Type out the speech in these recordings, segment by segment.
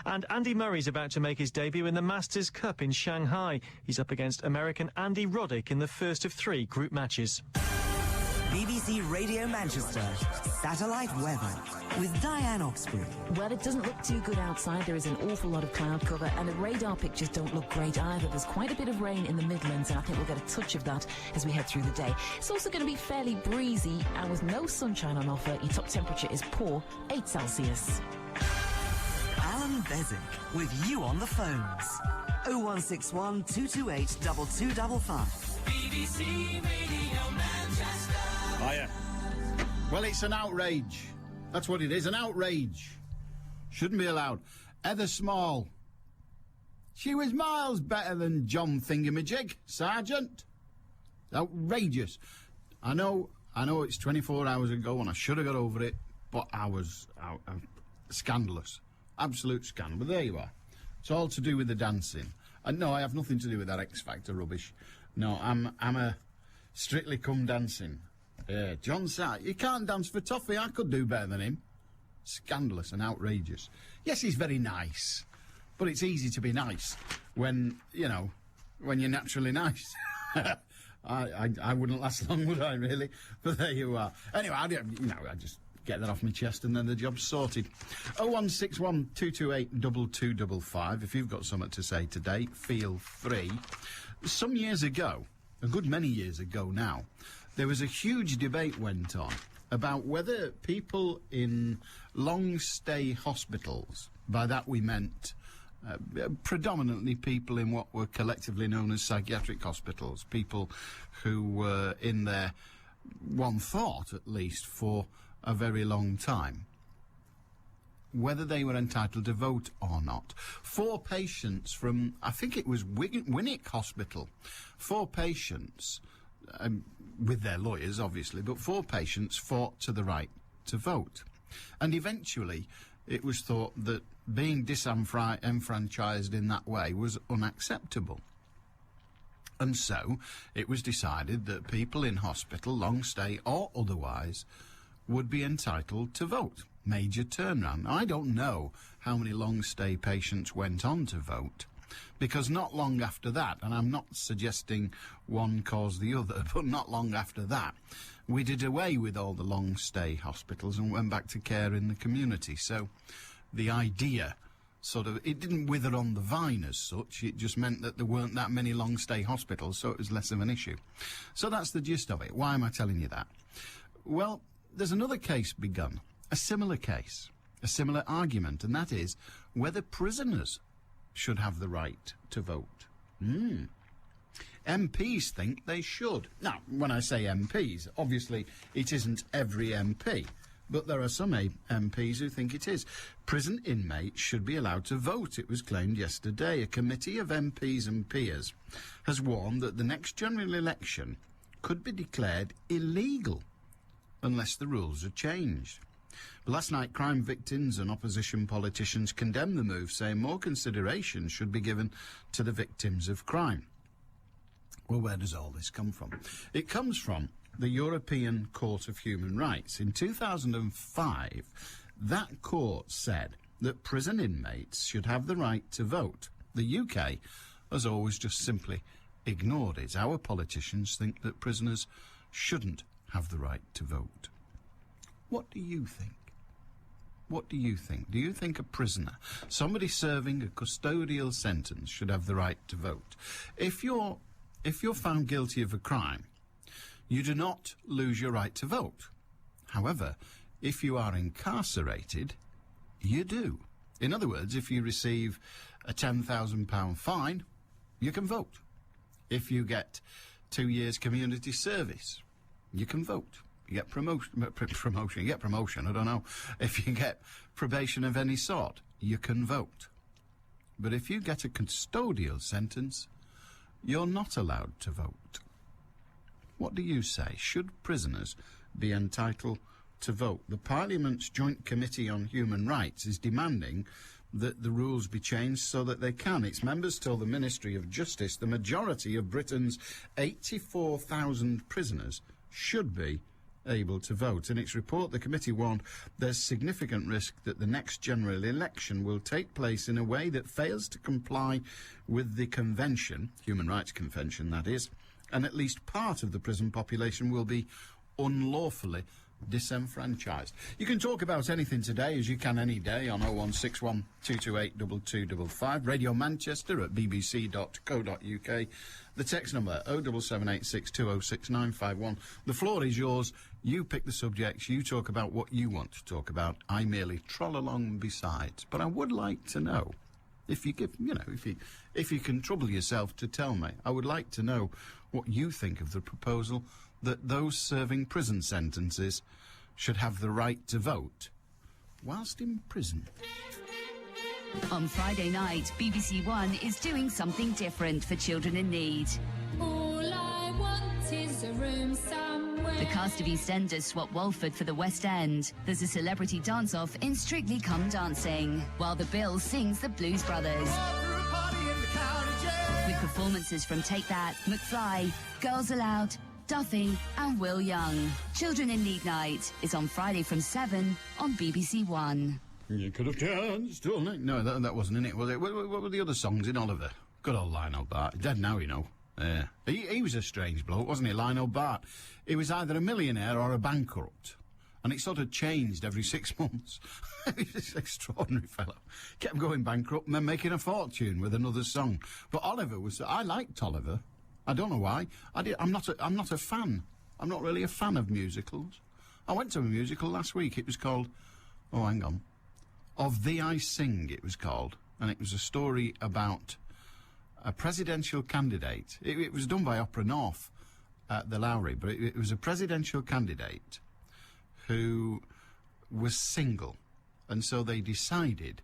And Andy Murray's about to make his debut in the Masters Cup in Shanghai. He's up against American Andy Roddick in the first of 3 group matches. BBC Radio Manchester, satellite weather with Diane Oxbury. Well, it doesn't look too good outside. There is an awful lot of cloud cover and the radar pictures don't look great either. There's quite a bit of rain in the Midlands and I think we'll get a touch of that as we head through the day. It's also going to be fairly breezy and with no sunshine on offer, your top temperature is poor, 8 Celsius. Allan Beswick with you on the phones. 0161 228 2255. BBC Radio Manchester. Hiya. Well, it's an outrage. That's what it is, an outrage. Shouldn't be allowed. Heather Small. She was miles better than John Thingamajig, Sergeant. Outrageous. I know it's 24 hours ago and I should have got over it, but I was scandalous. Absolute scandal. But there you are. It's all to do with the dancing. And no, I have nothing to do with that X Factor rubbish. No, I'm a Strictly Come Dancing. Yeah, John Sart. You can't dance for toffee. I could do better than him. Scandalous and outrageous. Yes, he's very nice, but it's easy to be nice when you're naturally nice. I wouldn't last long, would I, really? But there you are. Anyway, I just get that off my chest and then the job's sorted. 0161 228 2255. If you've got something to say today, feel free. Some years ago, a good many years ago now, there was a huge debate went on about whether people in long-stay hospitals, by that we meant predominantly people in what were collectively known as psychiatric hospitals, people who were in there, one thought at least, for a very long time, whether they were entitled to vote or not. 4 patients from, I think it was Winwick Hospital, 4 patients, with their lawyers obviously, but 4 patients fought to the right to vote. And eventually it was thought that being disenfranchised in that way was unacceptable. And so it was decided that people in hospital, long stay or otherwise, would be entitled to vote. Major turnaround. I don't know how many long-stay patients went on to vote, because not long after that, and I'm not suggesting one caused the other, but not long after that, we did away with all the long-stay hospitals and went back to care in the community. So the idea it didn't wither on the vine as such, it just meant that there weren't that many long-stay hospitals, so it was less of an issue. So that's the gist of it. Why am I telling you that? Well, there's another case begun. A similar case, a similar argument, and that is whether prisoners should have the right to vote. MPs think they should. Now, when I say MPs, obviously it isn't every MP, but there are some MPs who think it is. Prison inmates should be allowed to vote, it was claimed yesterday. A committee of MPs and peers has warned that the next general election could be declared illegal unless the rules are changed. But last night, crime victims and opposition politicians condemned the move, saying more consideration should be given to the victims of crime. Well, where does all this come from? It comes from the European Court of Human Rights. In 2005, that court said that prison inmates should have the right to vote. The UK has always just simply ignored it. Our politicians think that prisoners shouldn't have the right to vote. What do you think? What do you think? Do you think a prisoner, somebody serving a custodial sentence, should have the right to vote? If you're found guilty of a crime, you do not lose your right to vote. However, if you are incarcerated, you do. In other words, if you receive a £10,000 fine, you can vote. If you get 2 years community service, you can vote. You get promotion, you get promotion, I don't know. If you get probation of any sort, you can vote. But if you get a custodial sentence, you're not allowed to vote. What do you say? Should prisoners be entitled to vote? The Parliament's Joint Committee on Human Rights is demanding that the rules be changed so that they can. Its members told the Ministry of Justice the majority of Britain's 84,000 prisoners should be able to vote. In its report, the committee warned there's significant risk that the next general election will take place in a way that fails to comply with the convention, Human Rights Convention that is, and at least part of the prison population will be unlawfully disenfranchised. You can talk about anything today, as you can any day, on 0161 228 2255, Radio Manchester at bbc.co.uk, the text number 07786 206 951. The floor is yours. You pick the subjects, you talk about what you want to talk about. I merely troll along besides. But I would like to know, if you can trouble yourself to tell me, I would like to know what you think of the proposal that those serving prison sentences should have the right to vote whilst in prison. On Friday night, BBC One is doing something different for children in need. All I want is a room somewhere. The cast of EastEnders swap Walford for the West End. There's a celebrity dance-off in Strictly Come Dancing, while the Bill sings the Blues Brothers. With performances from Take That, McFly, Girls Aloud, Duffy and Will Young. Children in Need Night is on Friday from 7 on BBC One. You could have danced all night. No, that wasn't in it, was it? What were the other songs in Oliver? Good old Lionel Bart. He's dead now, you know. Yeah. He was a strange bloke, wasn't he, Lionel Bart? He was either a millionaire or a bankrupt. And it sort of changed every 6 months. He was an extraordinary fellow. Kept going bankrupt and then making a fortune with another song. But Oliver was... I liked Oliver. I don't know why. I'm not a fan. I'm not really a fan of musicals. I went to a musical last week. It was called... Oh, hang on. Of Thee I Sing, it was called. And it was a story about a presidential candidate. It was done by Opera North at the Lowry, but it was a presidential candidate who was single. And so they decided,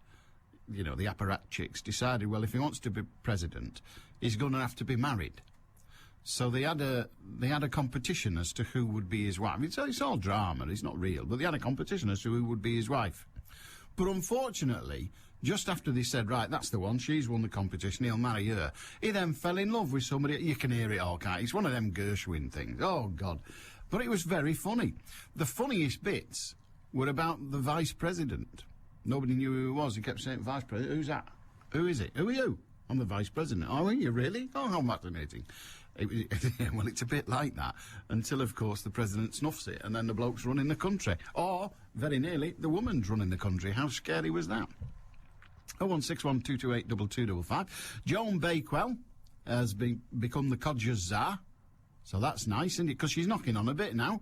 you know, the apparatchiks decided, well, if he wants to be president, he's going to have to be married. So they had a competition as to who would be his wife. It's all drama, it's not real, but they had a competition as to who would be his wife. But unfortunately, just after they said, right, that's the one, she's won the competition, he'll marry her, he then fell in love with somebody. You can hear it all, can't you? It's one of them Gershwin things. Oh, God. But it was very funny. The funniest bits were about the vice president. Nobody knew who he was. He kept saying, vice president, who's that? Who is it? Who are you? I'm the vice president. Oh, are you really? Oh, how fascinating. Well, it's a bit like that, until, of course, the president snuffs it, and then the bloke's running the country. Or, very nearly, the woman's running the country. How scary was that? 0161228 2255. Joan Bakewell has become the Codger's Tsar. So that's nice, isn't it? Because she's knocking on a bit now,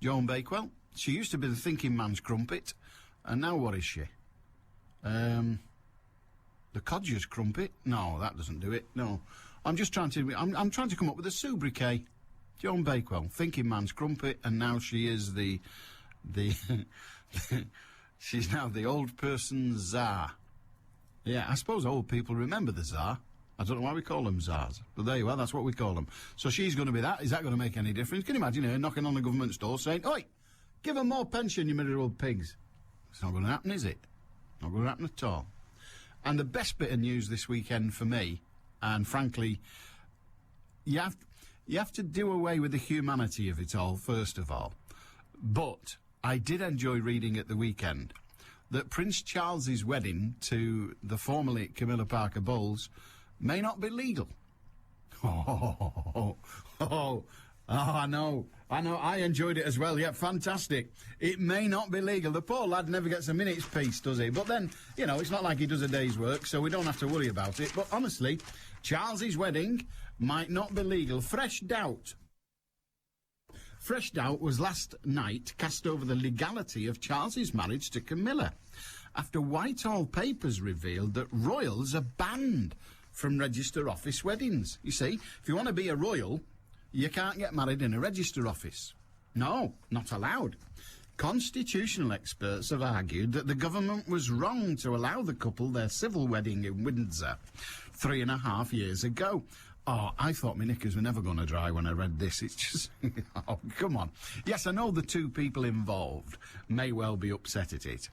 Joan Bakewell. She used to be the thinking man's crumpet, and now what is she? The Codger's crumpet? No, that doesn't do it. No. I'm just trying to... I'm trying to come up with a sobriquet. Joan Bakewell, thinking man's crumpet, and now she is the she's now the old person Tsar. Yeah, I suppose old people remember the Tsar. I don't know why we call them Tsars, but there you are, that's what we call them. So she's going to be that. Is that going to make any difference? Can you imagine her knocking on the government's door saying, oi, give them more pension, you miserable pigs? It's not going to happen, is it? Not going to happen at all. And the best bit of news this weekend for me, and frankly, you have to do away with the humanity of it all, first of all. But I did enjoy reading at the weekend that Prince Charles's wedding to the formerly Camilla Parker Bowles may not be legal. I know. I enjoyed it as well. Yeah, fantastic. It may not be legal. The poor lad never gets a minute's peace, does he? But then, you know, it's not like he does a day's work, so we don't have to worry about it. But honestly, Charles's wedding might not be legal. Fresh doubt. Fresh doubt was last night cast over the legality of Charles's marriage to Camilla, after Whitehall papers revealed that royals are banned from register office weddings. You see, if you want to be a royal, you can't get married in a register office. No, not allowed. Constitutional experts have argued that the government was wrong to allow the couple their civil wedding in Windsor 3.5 years ago. Oh, I thought my knickers were never going to dry when I read this. It's just... oh, come on. Yes, I know the two people involved may well be upset at it,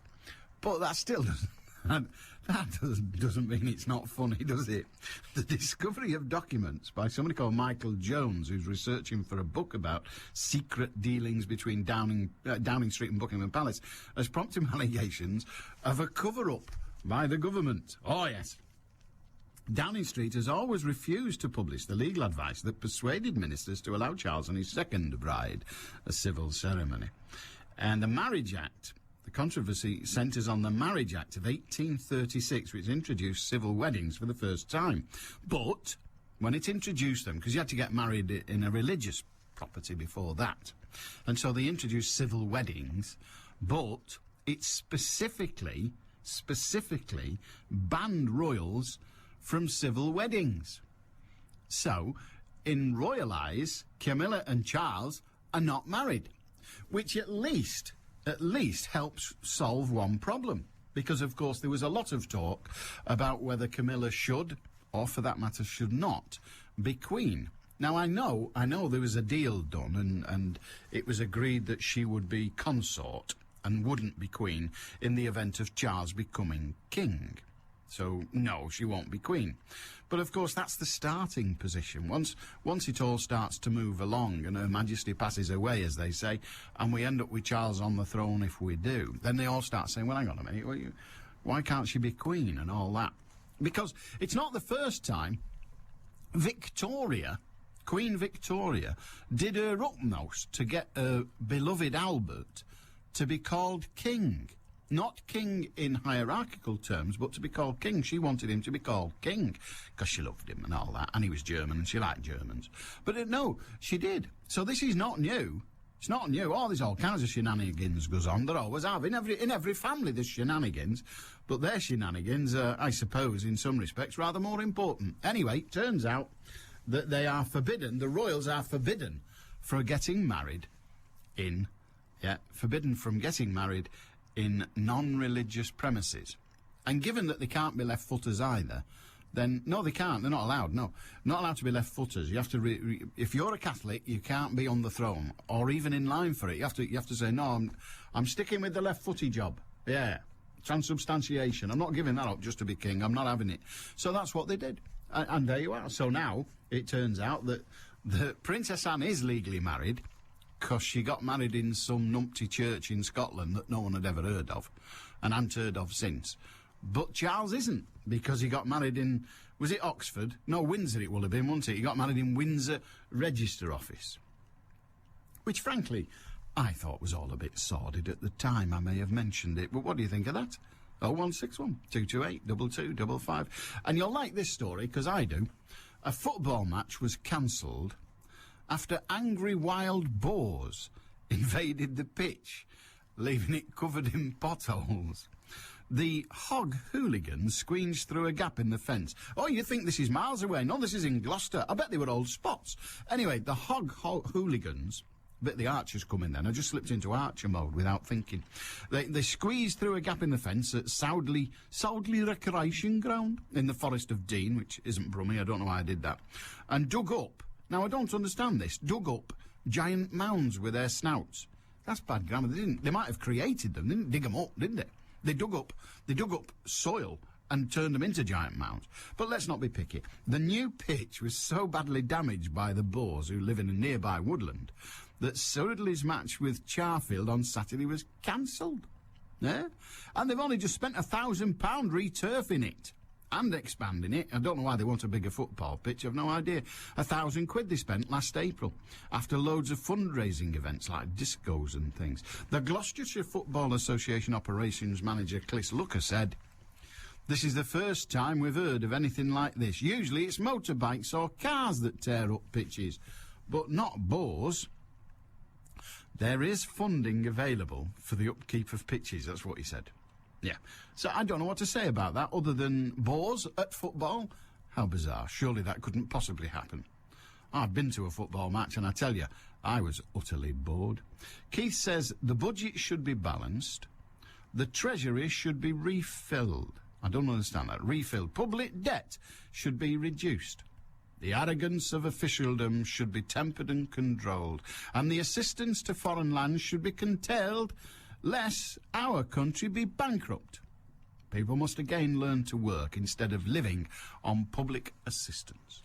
but that still doesn't... And that doesn't mean it's not funny, does it? The discovery of documents by somebody called Michael Jones, who's researching for a book about secret dealings between Downing Street and Buckingham Palace, has prompted allegations of a cover-up by the government. Oh, yes. Downing Street has always refused to publish the legal advice that persuaded ministers to allow Charles and his second bride a civil ceremony. And the Marriage Act, the controversy centres on the Marriage Act of 1836, which introduced civil weddings for the first time. But when it introduced them, because you had to get married in a religious property before that, and so they introduced civil weddings, but it specifically banned royals from civil weddings. So, in royal eyes, Camilla and Charles are not married, which at least helps solve one problem. Because, of course, there was a lot of talk about whether Camilla should, or for that matter should not, be queen. Now, I know there was a deal done, and it was agreed that she would be consort and wouldn't be queen in the event of Charles becoming king. So, no, she won't be queen. But, of course, that's the starting position. Once it all starts to move along and Her Majesty passes away, as they say, and we end up with Charles on the throne if we do, then they all start saying, well, hang on a minute, why can't she be queen and all that? Because it's not the first time Queen Victoria, did her utmost to get her beloved Albert to be called king. Not king in hierarchical terms, but to be called king. She wanted him to be called king because she loved him and all that, and he was German and she liked Germans. But no, she did. So this is not new. It's not new. Oh, there's all kinds of shenanigans goes on. There always have. In every family there's shenanigans, but their shenanigans are, I suppose, in some respects, rather more important. Anyway, it turns out that they are forbidden, the royals are forbidden from getting married in non-religious premises. And given that they can't be left-footers either, then, no, they can't. They're not allowed, no. Not allowed to be left-footers. You have to, if you're a Catholic, you can't be on the throne, or even in line for it. You have to say, no, I'm sticking with the left-footy job. Yeah. Transubstantiation. I'm not giving that up just to be king. I'm not having it. So that's what they did. And there you are. So now, it turns out that Princess Anne is legally married, because she got married in some numpty church in Scotland that no one had ever heard of, and hadn't heard of since. But Charles isn't, because he got married in, was it Oxford? No, Windsor it would have been, wouldn't it? He got married in Windsor Register Office. Which, frankly, I thought was all a bit sordid at the time. I may have mentioned it, but what do you think of that? 0161 228 2255. And you'll like this story, because I do. A football match was cancelled after angry wild boars invaded the pitch, leaving it covered in potholes. The hog hooligans squeezed through a gap in the fence. Oh, you think this is miles away? No, this is in Gloucester. I bet they were old spots. Anyway, the hog hooligans, I bet the archers come in then. I just slipped into archer mode without thinking. They squeezed through a gap in the fence at Soudley Recreation Ground in the Forest of Dean, which isn't Brummie, I don't know why I did that, and dug up, now I don't understand this, dug up giant mounds with their snouts. That's bad grammar. They might have created them. They didn't dig them up, did they? They dug up soil and turned them into giant mounds. But let's not be picky. The new pitch was so badly damaged by the boars who live in a nearby woodland that Surrey's match with Charfield on Saturday was cancelled. Yeah? And they've only just spent £1,000 returfing it and expanding it. I don't know why they want a bigger football pitch, I've no idea. £1,000 they spent last April, after loads of fundraising events like discos and things. The Gloucestershire Football Association operations manager, Clis Looker, said, "This is the first time we've heard of anything like this. Usually it's motorbikes or cars that tear up pitches, but not boars." There is funding available for the upkeep of pitches, that's what he said. Yeah. So I don't know what to say about that, other than boars at football. How bizarre. Surely that couldn't possibly happen. I've been to a football match, and I tell you, I was utterly bored. Keith says the budget should be balanced. The treasury should be refilled. I don't understand that. Refilled. Public debt should be reduced. The arrogance of officialdom should be tempered and controlled. And the assistance to foreign lands should be curtailed, lest our country be bankrupt. People must again learn to work instead of living on public assistance.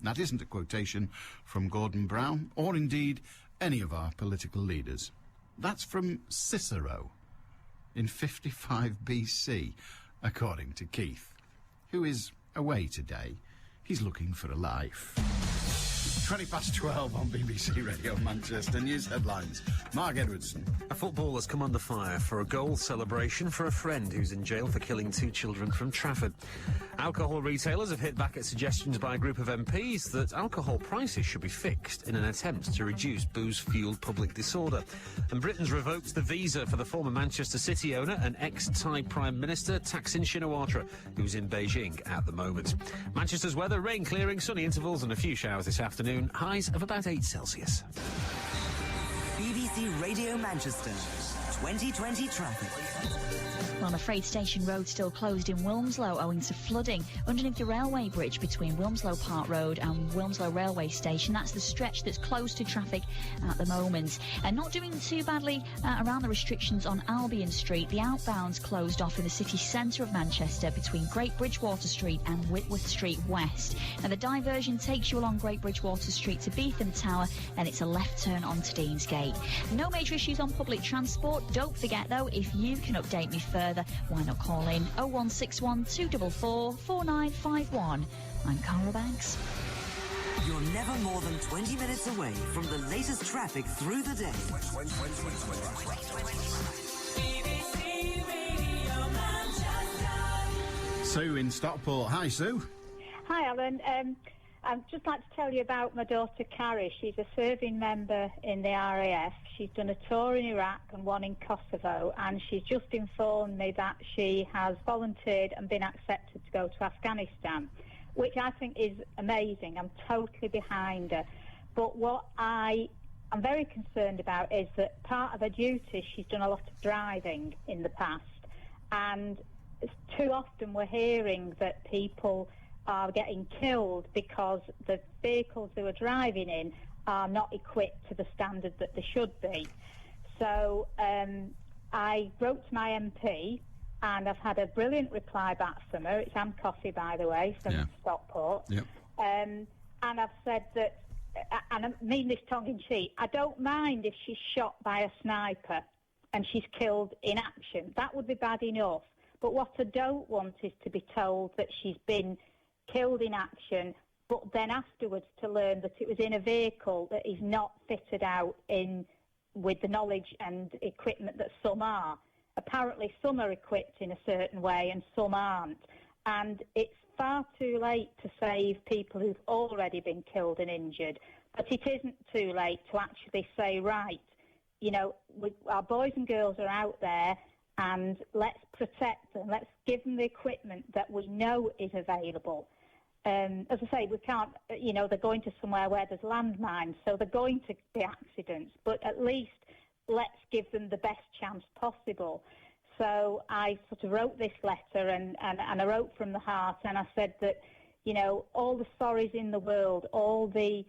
That isn't a quotation from Gordon Brown, or indeed any of our political leaders. That's from Cicero in 55 BC, according to Keith, who is away today. He's looking for a life. 12 on BBC Radio Manchester. News headlines. Mark Edwardson. A footballer's come under fire for a goal celebration for a friend who's in jail for killing 2 children from Trafford. Alcohol retailers have hit back at suggestions by a group of MPs that alcohol prices should be fixed in an attempt to reduce booze-fuelled public disorder. And Britain's revoked the visa for the former Manchester City owner and ex-Thai Prime Minister Thaksin Shinawatra, who's in Beijing at the moment. Manchester's weather: rain clearing, sunny intervals and a few showers this afternoon. Highs of about 8 Celsius. BBC Radio Manchester, 2020 traffic. Well, I'm afraid Station Road still closed in Wilmslow owing to flooding underneath the railway bridge between Wilmslow Park Road and Wilmslow Railway Station. That's the stretch that's closed to traffic at the moment. And not doing too badly around the restrictions on Albion Street. The outbounds closed off in the city centre of Manchester between Great Bridgewater Street and Whitworth Street West. Now, the diversion takes you along Great Bridgewater Street to Beetham Tower, and it's a left turn onto Deansgate. No major issues on public transport. Don't forget, though, if you can update me further, why not call in 01612 244 4951. I'm Cara Banks. You're never more than 20 minutes away from the latest traffic through the day. Sue in Stockport. Hi, Sue. Hi, Alan. I'd just like to tell you about my daughter, Carrie. She's a serving member in the RAF. She's done a tour in Iraq and one in Kosovo, and she's just informed me that she has volunteered and been accepted to go to Afghanistan, which I think is amazing. I'm totally behind her. But what I am very concerned about is that part of her duty, she's done a lot of driving in the past, and too often we're hearing that people are getting killed because the vehicles they were driving in are not equipped to the standard that they should be. So I wrote to my MP, and I've had a brilliant reply back from her. It's Anne Coffey, by the way, from Stockport. Yep. And I've said that, and I mean this tongue-in-cheek, I don't mind if she's shot by a sniper and she's killed in action. That would be bad enough. But what I don't want is to be told that she's been killed in action, but then afterwards to learn that it was in a vehicle that is not fitted out with the knowledge and equipment that some are. Apparently some are equipped in a certain way and some aren't. And it's far too late to save people who've already been killed and injured. But it isn't too late to actually say, right, you know, our boys and girls are out there, and let's protect them. Let's give them the equipment that we know is available. As I say, we can't, you know, they're going to somewhere where there's landmines, so they're going to be accidents, but at least let's give them the best chance possible. So I sort of wrote this letter, and I wrote from the heart, and I said that, you know, all the sorries in the world, all the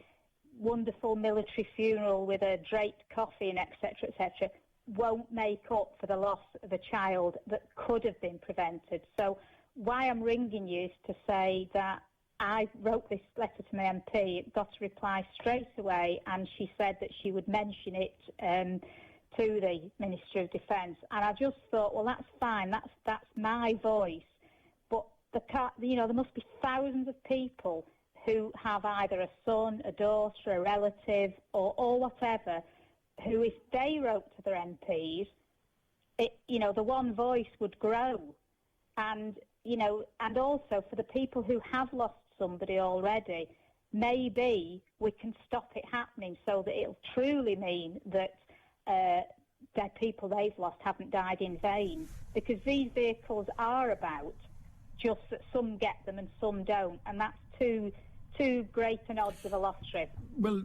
wonderful military funeral with a draped coffin, etc., won't make up for the loss of a child that could have been prevented. So why I'm ringing you is to say that I wrote this letter to my MP, got a reply straight away, and she said that she would mention it to the Ministry of Defence. And I just thought, well, that's fine, that's my voice. But there must be thousands of people who have either a son, a daughter, a relative, or whatever, who, if they wrote to their MPs, the one voice would grow. And, and also for the people who have lost somebody already, maybe we can stop it happening so that it'll truly mean that the people they've lost haven't died in vain. Because these vehicles are about, just that some get them and some don't, and that's too great an odds of a lottery. Well,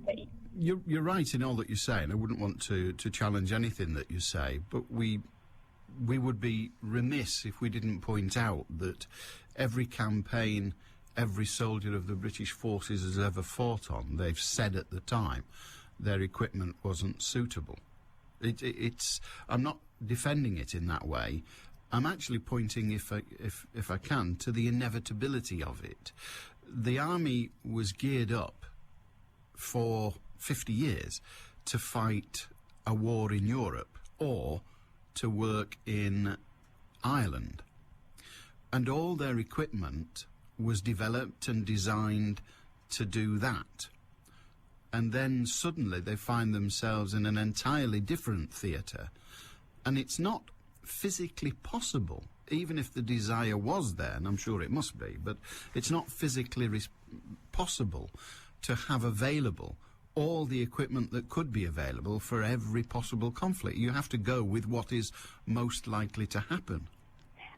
you're right in all that you say, and I wouldn't want to challenge anything that you say, but we would be remiss if we didn't point out that every campaign every soldier of the British forces has ever fought on, they've said at the time their equipment wasn't suitable. I'm not defending it in that way, I'm actually pointing, if I can, to the inevitability of it. The army was geared up for 50 years to fight a war in Europe or to work in Ireland. And all their equipment was developed and designed to do that. And then suddenly they find themselves in an entirely different theatre. And it's not physically possible, even if the desire was there, and I'm sure it must be, but it's not physically possible to have available all the equipment that could be available for every possible conflict. You have to go with what is most likely to happen.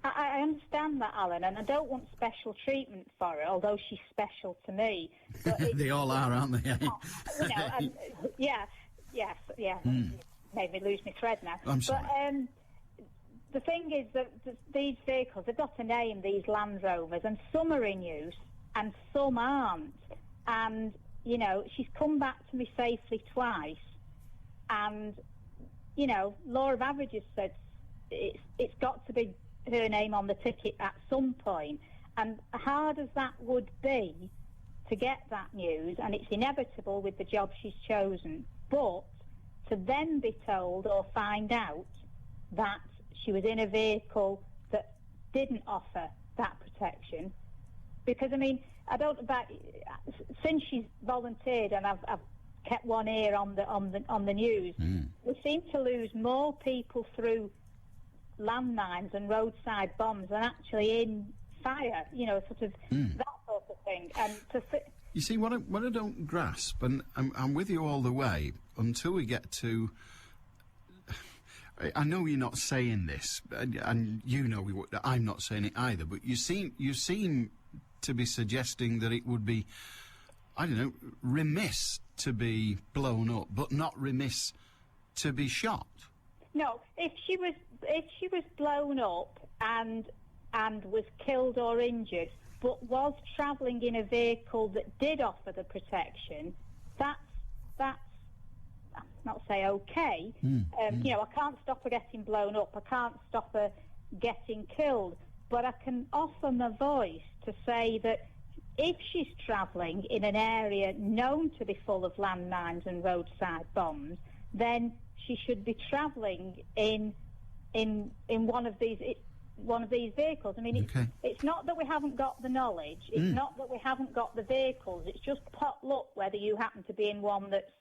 I understand that, Alan, and I don't want special treatment for her, although she's special to me. But they all are, aren't they? You know, and, yes. Made me lose my thread now. I'm sorry. But the thing is that these vehicles, they've got a name, these Land Rovers, and some are in use and some aren't. And, you know, she's come back to me safely twice, and, you know, law of averages said it's got to be her name on the ticket at some point. And hard as that would be to get that news, and it's inevitable with the job she's chosen, but to then be told or find out that she was in a vehicle that didn't offer that protection, because, I mean, I don't about since she's volunteered and I've kept one ear on the news, we seem to lose more people through landmines and roadside bombs than actually in fire, you know, sort of that sort of thing. And you see, what I don't grasp, and I'm with you all the way, until we get to... I know you're not saying this, and you know I'm not saying it either, but you seem to be suggesting that it would be, I don't know, remiss to be blown up, but not remiss to be shot. No, if she was blown up and was killed or injured, but was travelling in a vehicle that did offer the protection, that's not say okay. You know, I can't stop her getting blown up. I can't stop her getting killed, but I can offer my voice to say that if she's travelling in an area known to be full of landmines and roadside bombs, then she should be travelling in one of these vehicles. I mean, it's not that we haven't got the knowledge. It's not that we haven't got the vehicles. It's just pot luck whether you happen to be in one that's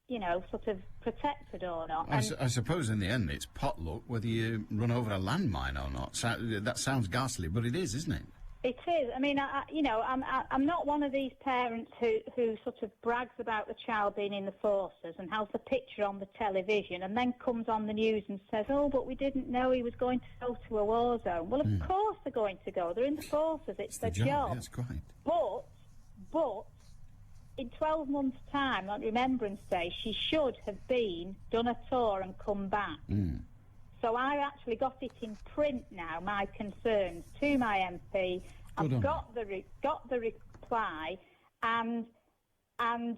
you know, sort of protected or not. I suppose in the end it's pot luck whether you run over a landmine or not. That sounds ghastly, but it is, isn't it? It is. I mean, I'm not one of these parents who sort of brags about the child being in the forces and has the picture on the television and then comes on the news and says, oh, but we didn't know he was going to go to a war zone. Well, of course they're going to go. They're in the forces. It's their job. Yes, quite. But in 12 months' time, on Remembrance Day, she should have done a tour and come back. So I actually got it in print now, my concerns, to my MP. I've got the reply, and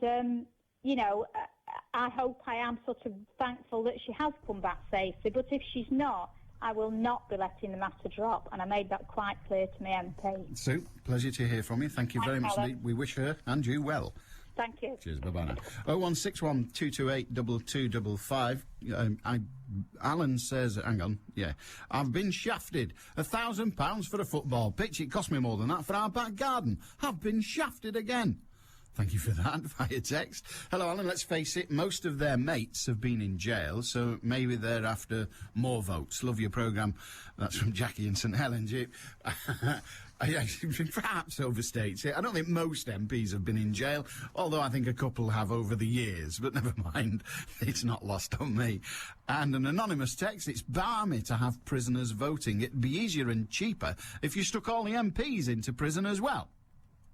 you know, I hope I am sort of thankful that she has come back safely. But if she's not, I will not be letting the matter drop, and I made that quite clear to my MP. Sue, pleasure to hear from you. Thank you very much indeed. We wish her and you well. Thank you. Cheers, bye-bye now. 0161228 2255. Alan says, hang on, I've been shafted. £1,000 for a football pitch. It cost me more than that for our back garden. I've been shafted again. Thank you for that, via text. Hello, Alan, let's face it, most of their mates have been in jail, so maybe they're after more votes. Love your programme. That's from Jackie in St Helens. I perhaps overstates it. I don't think most MPs have been in jail, although I think a couple have over the years, but never mind. It's not lost on me. And an anonymous text, it's balmy to have prisoners voting. It'd be easier and cheaper if you stuck all the MPs into prison as well.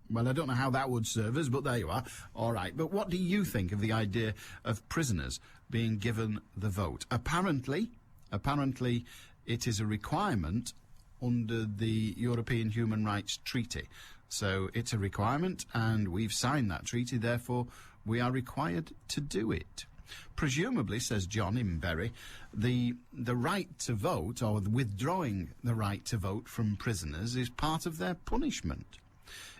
Well, I don't know how that would serve us, but there you are. All right, but what do you think of the idea of prisoners being given the vote? Apparently, it is a requirement under the European Human Rights Treaty. So it's a requirement, and we've signed that treaty, therefore we are required to do it. Presumably, says John in Bury, the right to vote, or withdrawing the right to vote from prisoners, is part of their punishment.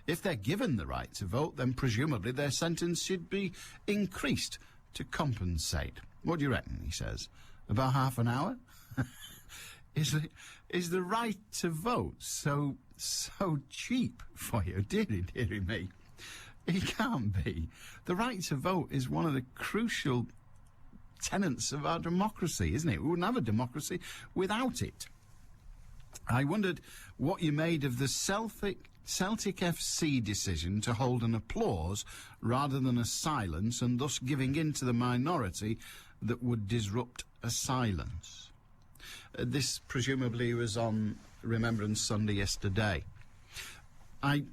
If they're given the right to vote, then presumably their sentence should be increased to compensate. What do you reckon, he says? About half an hour? Is the right to vote so cheap for you? Dearie me. It can't be. The right to vote is one of the crucial tenets of our democracy, isn't it? We wouldn't have a democracy without it. I wondered what you made of the Celtic FC decision to hold an applause rather than a silence, and thus giving in to the minority that would disrupt a silence. This presumably was on Remembrance Sunday yesterday. I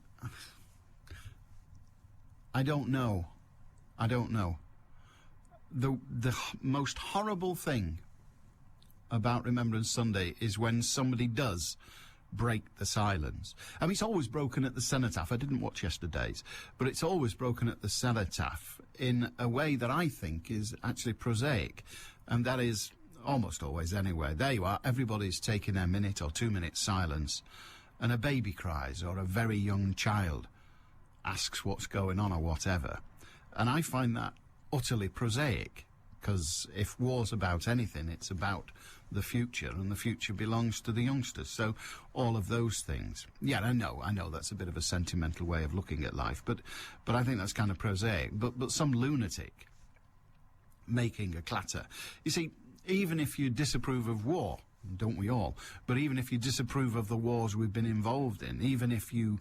don't know. The most horrible thing about Remembrance Sunday is when somebody does break the silence. I mean, it's always broken at the cenotaph. I didn't watch yesterday's, but it's always broken at the cenotaph in a way that I think is actually prosaic, and that is almost always anyway. There you are, everybody's taking their minute or 2 minute silence, and a baby cries or a very young child asks what's going on or whatever. And I find that utterly prosaic, because if war's about anything, it's about the future, and the future belongs to the youngsters. So all of those things. Yeah, I know that's a bit of a sentimental way of looking at life, but I think that's kind of prosaic. But some lunatic making a clatter. You see, even if you disapprove of war, don't we all? But even if you disapprove of the wars we've been involved in, even if you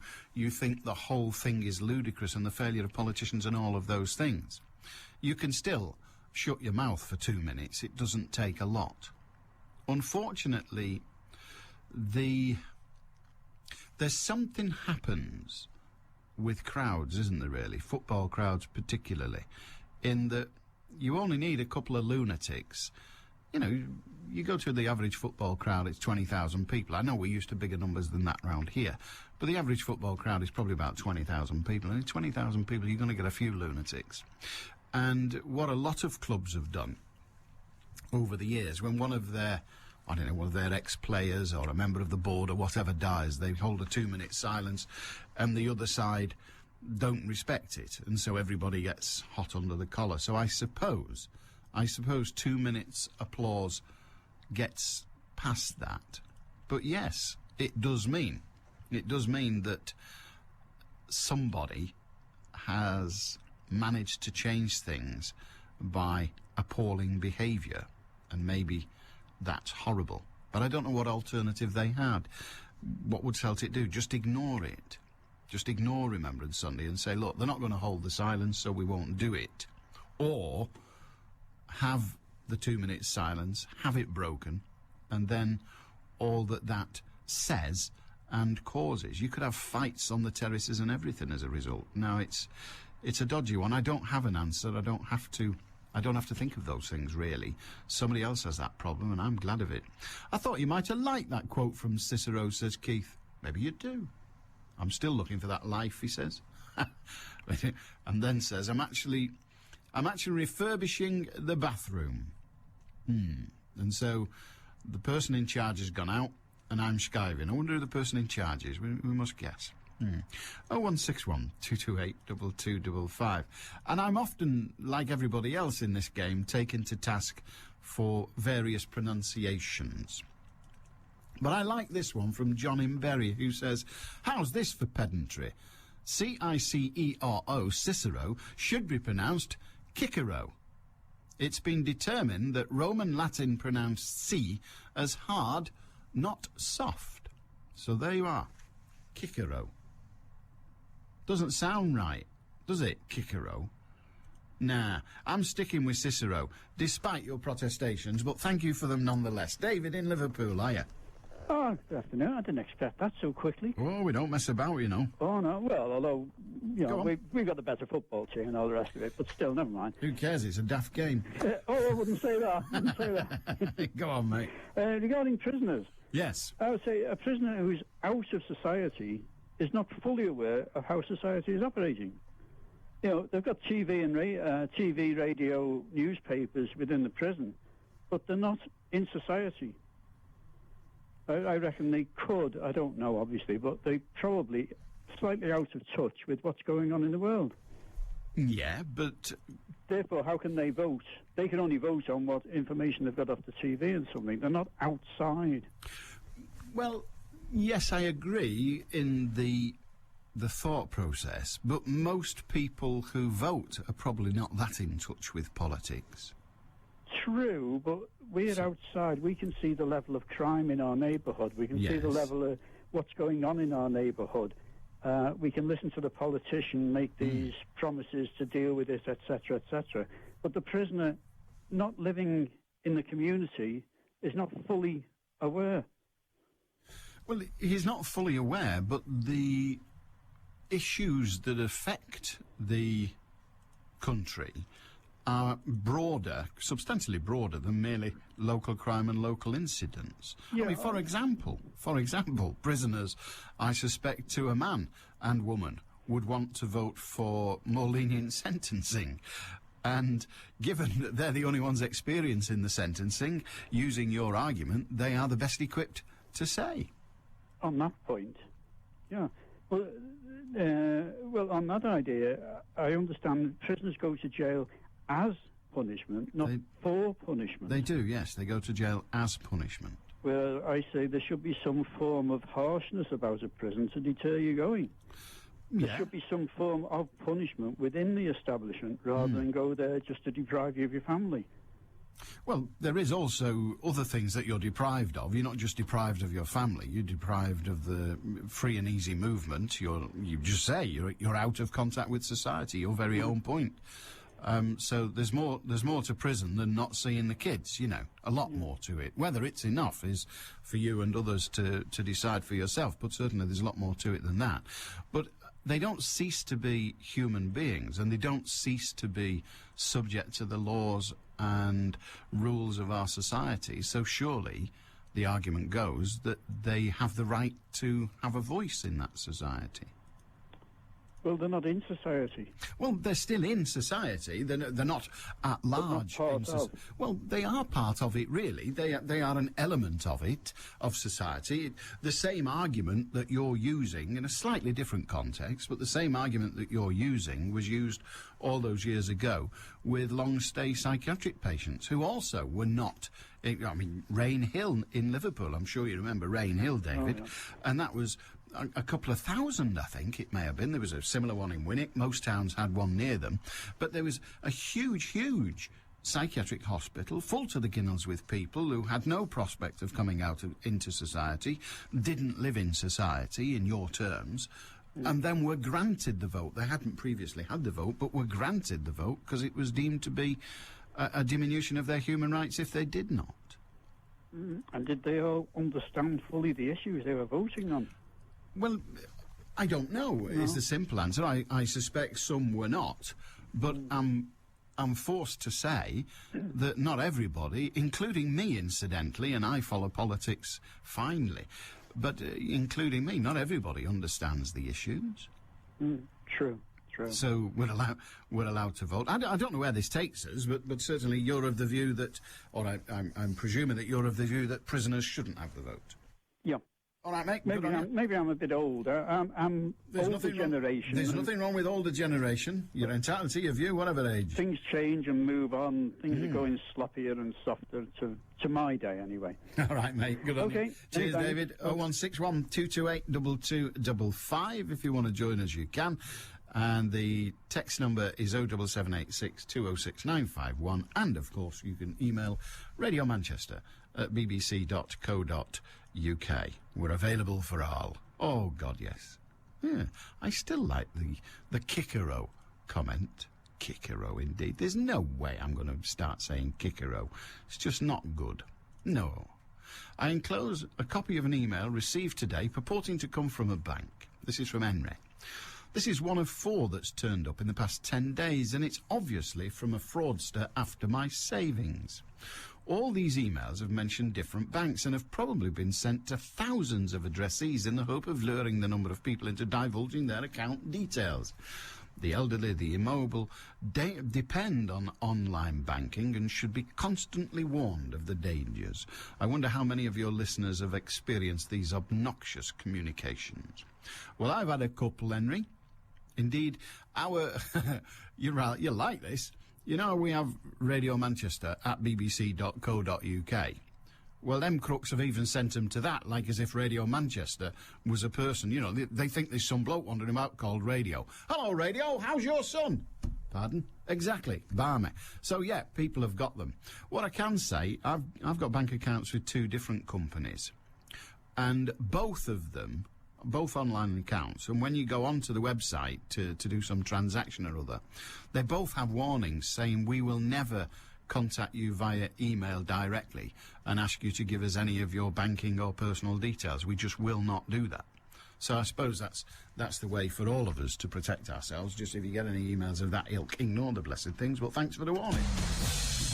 think the whole thing is ludicrous and the failure of politicians and all of those things, you can still shut your mouth for 2 minutes. It doesn't take a lot. Unfortunately, there's something happens with crowds, isn't there, really? Football crowds particularly, in that you only need a couple of lunatics. You know, you go to the average football crowd, it's 20,000 people. I know we're used to bigger numbers than that round here, but the average football crowd is probably about 20,000 people. And in 20,000 people, you're going to get a few lunatics. And what a lot of clubs have done over the years, when one of their ex-players or a member of the board or whatever dies, they hold a 2 minute silence, and the other side don't respect it, and so everybody gets hot under the collar. So I suppose 2 minutes applause gets past that. But yes, it does mean that somebody has managed to change things by appalling behaviour, and maybe that's horrible. But I don't know what alternative they had. What would Celtic do? Just ignore it. Just ignore Remembrance Sunday and say, look, they're not going to hold the silence, so we won't do it. Or have the 2 minute silence, have it broken, and then all that says and causes. You could have fights on the terraces and everything as a result. Now, it's a dodgy one. I don't have an answer. I don't have to think of those things, really. Somebody else has that problem, and I'm glad of it. I thought you might have liked that quote from Cicero, says Keith. Maybe you do. I'm still looking for that life, he says. And then says, I'm actually refurbishing the bathroom. And so the person in charge has gone out, and I'm skiving. I wonder who the person in charge is. We must guess. 0161 228 2255. And I'm often, like everybody else in this game, taken to task for various pronunciations. But I like this one from John in Bury, who says, how's this for pedantry? Cicero, Cicero, should be pronounced Cicero. It's been determined that Roman Latin pronounced C as hard, not soft. So there you are. Cicero. Doesn't sound right, does it, Cicero? Nah, I'm sticking with Cicero, despite your protestations, but thank you for them nonetheless. David in Liverpool, hiya. Oh, good afternoon. I didn't expect that so quickly. Oh, we don't mess about, you know. Oh, no. Well, although, you know, we've got the better football team and all the rest of it, but still, never mind. Who cares? It's a daft game. I wouldn't say that. Go on, mate. Regarding prisoners. Yes. I would say a prisoner who is out of society is not fully aware of how society is operating. You know, they've got TV, radio, newspapers within the prison, but they're not in society. I reckon they could, I don't know, obviously, but they're probably slightly out of touch with what's going on in the world. Yeah, but... Therefore, how can they vote? They can only vote on what information they've got off the TV and something. They're not outside. Well, yes, I agree in the thought process, but most people who vote are probably not that in touch with politics. True, but we're outside. We can see the level of crime in our neighbourhood. We can see the level of what's going on in our neighbourhood. We can listen to the politician make these promises to deal with this, etc., etc. But the prisoner, not living in the community, is not fully aware. Well, he's not fully aware, but the issues that affect the country are broader, substantially broader than merely local crime and local incidents. Yeah, I mean, for example, prisoners, I suspect to a man and woman, would want to vote for more lenient sentencing. And given that they're the only ones experiencing the sentencing, using your argument, they are the best equipped to say. On that point, yeah. Well, on that idea, I understand prisoners go to jail as punishment, not for punishment. They do, yes. They go to jail as punishment. Well, I say there should be some form of harshness about a prison to deter you going. Yeah. There should be some form of punishment within the establishment rather than go there just to deprive you of your family. Well, there is also other things that you're deprived of. You're not just deprived of your family. You're deprived of the free and easy movement. You just say you're out of contact with society. Your very own point. So there's more to prison than not seeing the kids. You know, a lot more to it. Whether it's enough is for you and others to decide for yourself. But certainly there's a lot more to it than that. But they don't cease to be human beings, and they don't cease to be subject to the laws and rules of our society. So surely the argument goes that they have the right to have a voice in that society. Well, they're not in society. Well, they're still in society. They're not at large. Well, they are part of it, really. They are an element of it, of society. The same argument that you're using, in a slightly different context, but the same argument that you're using was used all those years ago with long-stay psychiatric patients who also were not... I mean, Rain Hill in Liverpool, I'm sure you remember Rain Hill, David, Oh, yeah. and that was... a couple of thousand, I think it may have been. There was a similar one in Winwick. Most towns had one near them. But there was a huge psychiatric hospital full to the ginnels with people who had no prospect of coming out into society, didn't live in society, in your terms, and then were granted the vote. They hadn't previously had the vote, but were granted the vote because it was deemed to be a diminution of their human rights if they did not. And did they all understand fully the issues they were voting on? Well, I don't know, is the simple answer. I suspect some were not, but I'm forced to say that not everybody, including me incidentally, and I follow politics finely, but including me, not everybody understands the issues. True. So we're allowed to vote. I don't know where this takes us, but certainly you're of the view that, or I'm presuming that you're of the view that prisoners shouldn't have the vote. Yeah. All right, mate. Maybe I'm a bit older. I'm older generation. There's nothing wrong with older generation. You're entitled to your view, whatever age. Things change and move on. Things are going sloppier and softer to my day, anyway. All right, mate. Good on you. Okay. Cheers, David. 0161 228 2255. If you want to join us, you can. And the text number is 07786 206 951. And, of course, you can email Radio Manchester at bbc.co.uk. We're available for all. Oh, God, yes. Yeah, I still like the Kikero comment. Kikero, indeed. There's no way I'm going to start saying Kikero. It's just not good. No. I enclose a copy of an email received today purporting to come from a bank. This is from Henry. This is one of 4 that's turned up in the past 10 days, and it's obviously from a fraudster after my savings. All these emails have mentioned different banks and have probably been sent to thousands of addressees in the hope of luring the number of people into divulging their account details. The elderly, the immobile, depend on online banking and should be constantly warned of the dangers. I wonder how many of your listeners have experienced these obnoxious communications. Well, I've had a couple, Henry. Indeed, you're right, you like this. You know, we have Radio Manchester at bbc.co.uk. Well, them crooks have even sent them to that, like as if Radio Manchester was a person. You know, they think there's some bloke wandering about called Radio. Hello, Radio, how's your son? Pardon? Exactly, barmy. So, yeah, people have got them. What I can say, I've got bank accounts with 2 different companies. And both of them, both online accounts, and when you go onto the website to do some transaction or other, they both have warnings saying we will never contact you via email directly and ask you to give us any of your banking or personal details. We just will not do that. So I suppose that's the way for all of us to protect ourselves. Just if you get any emails of that ilk, ignore the blessed things. But thanks for the warning.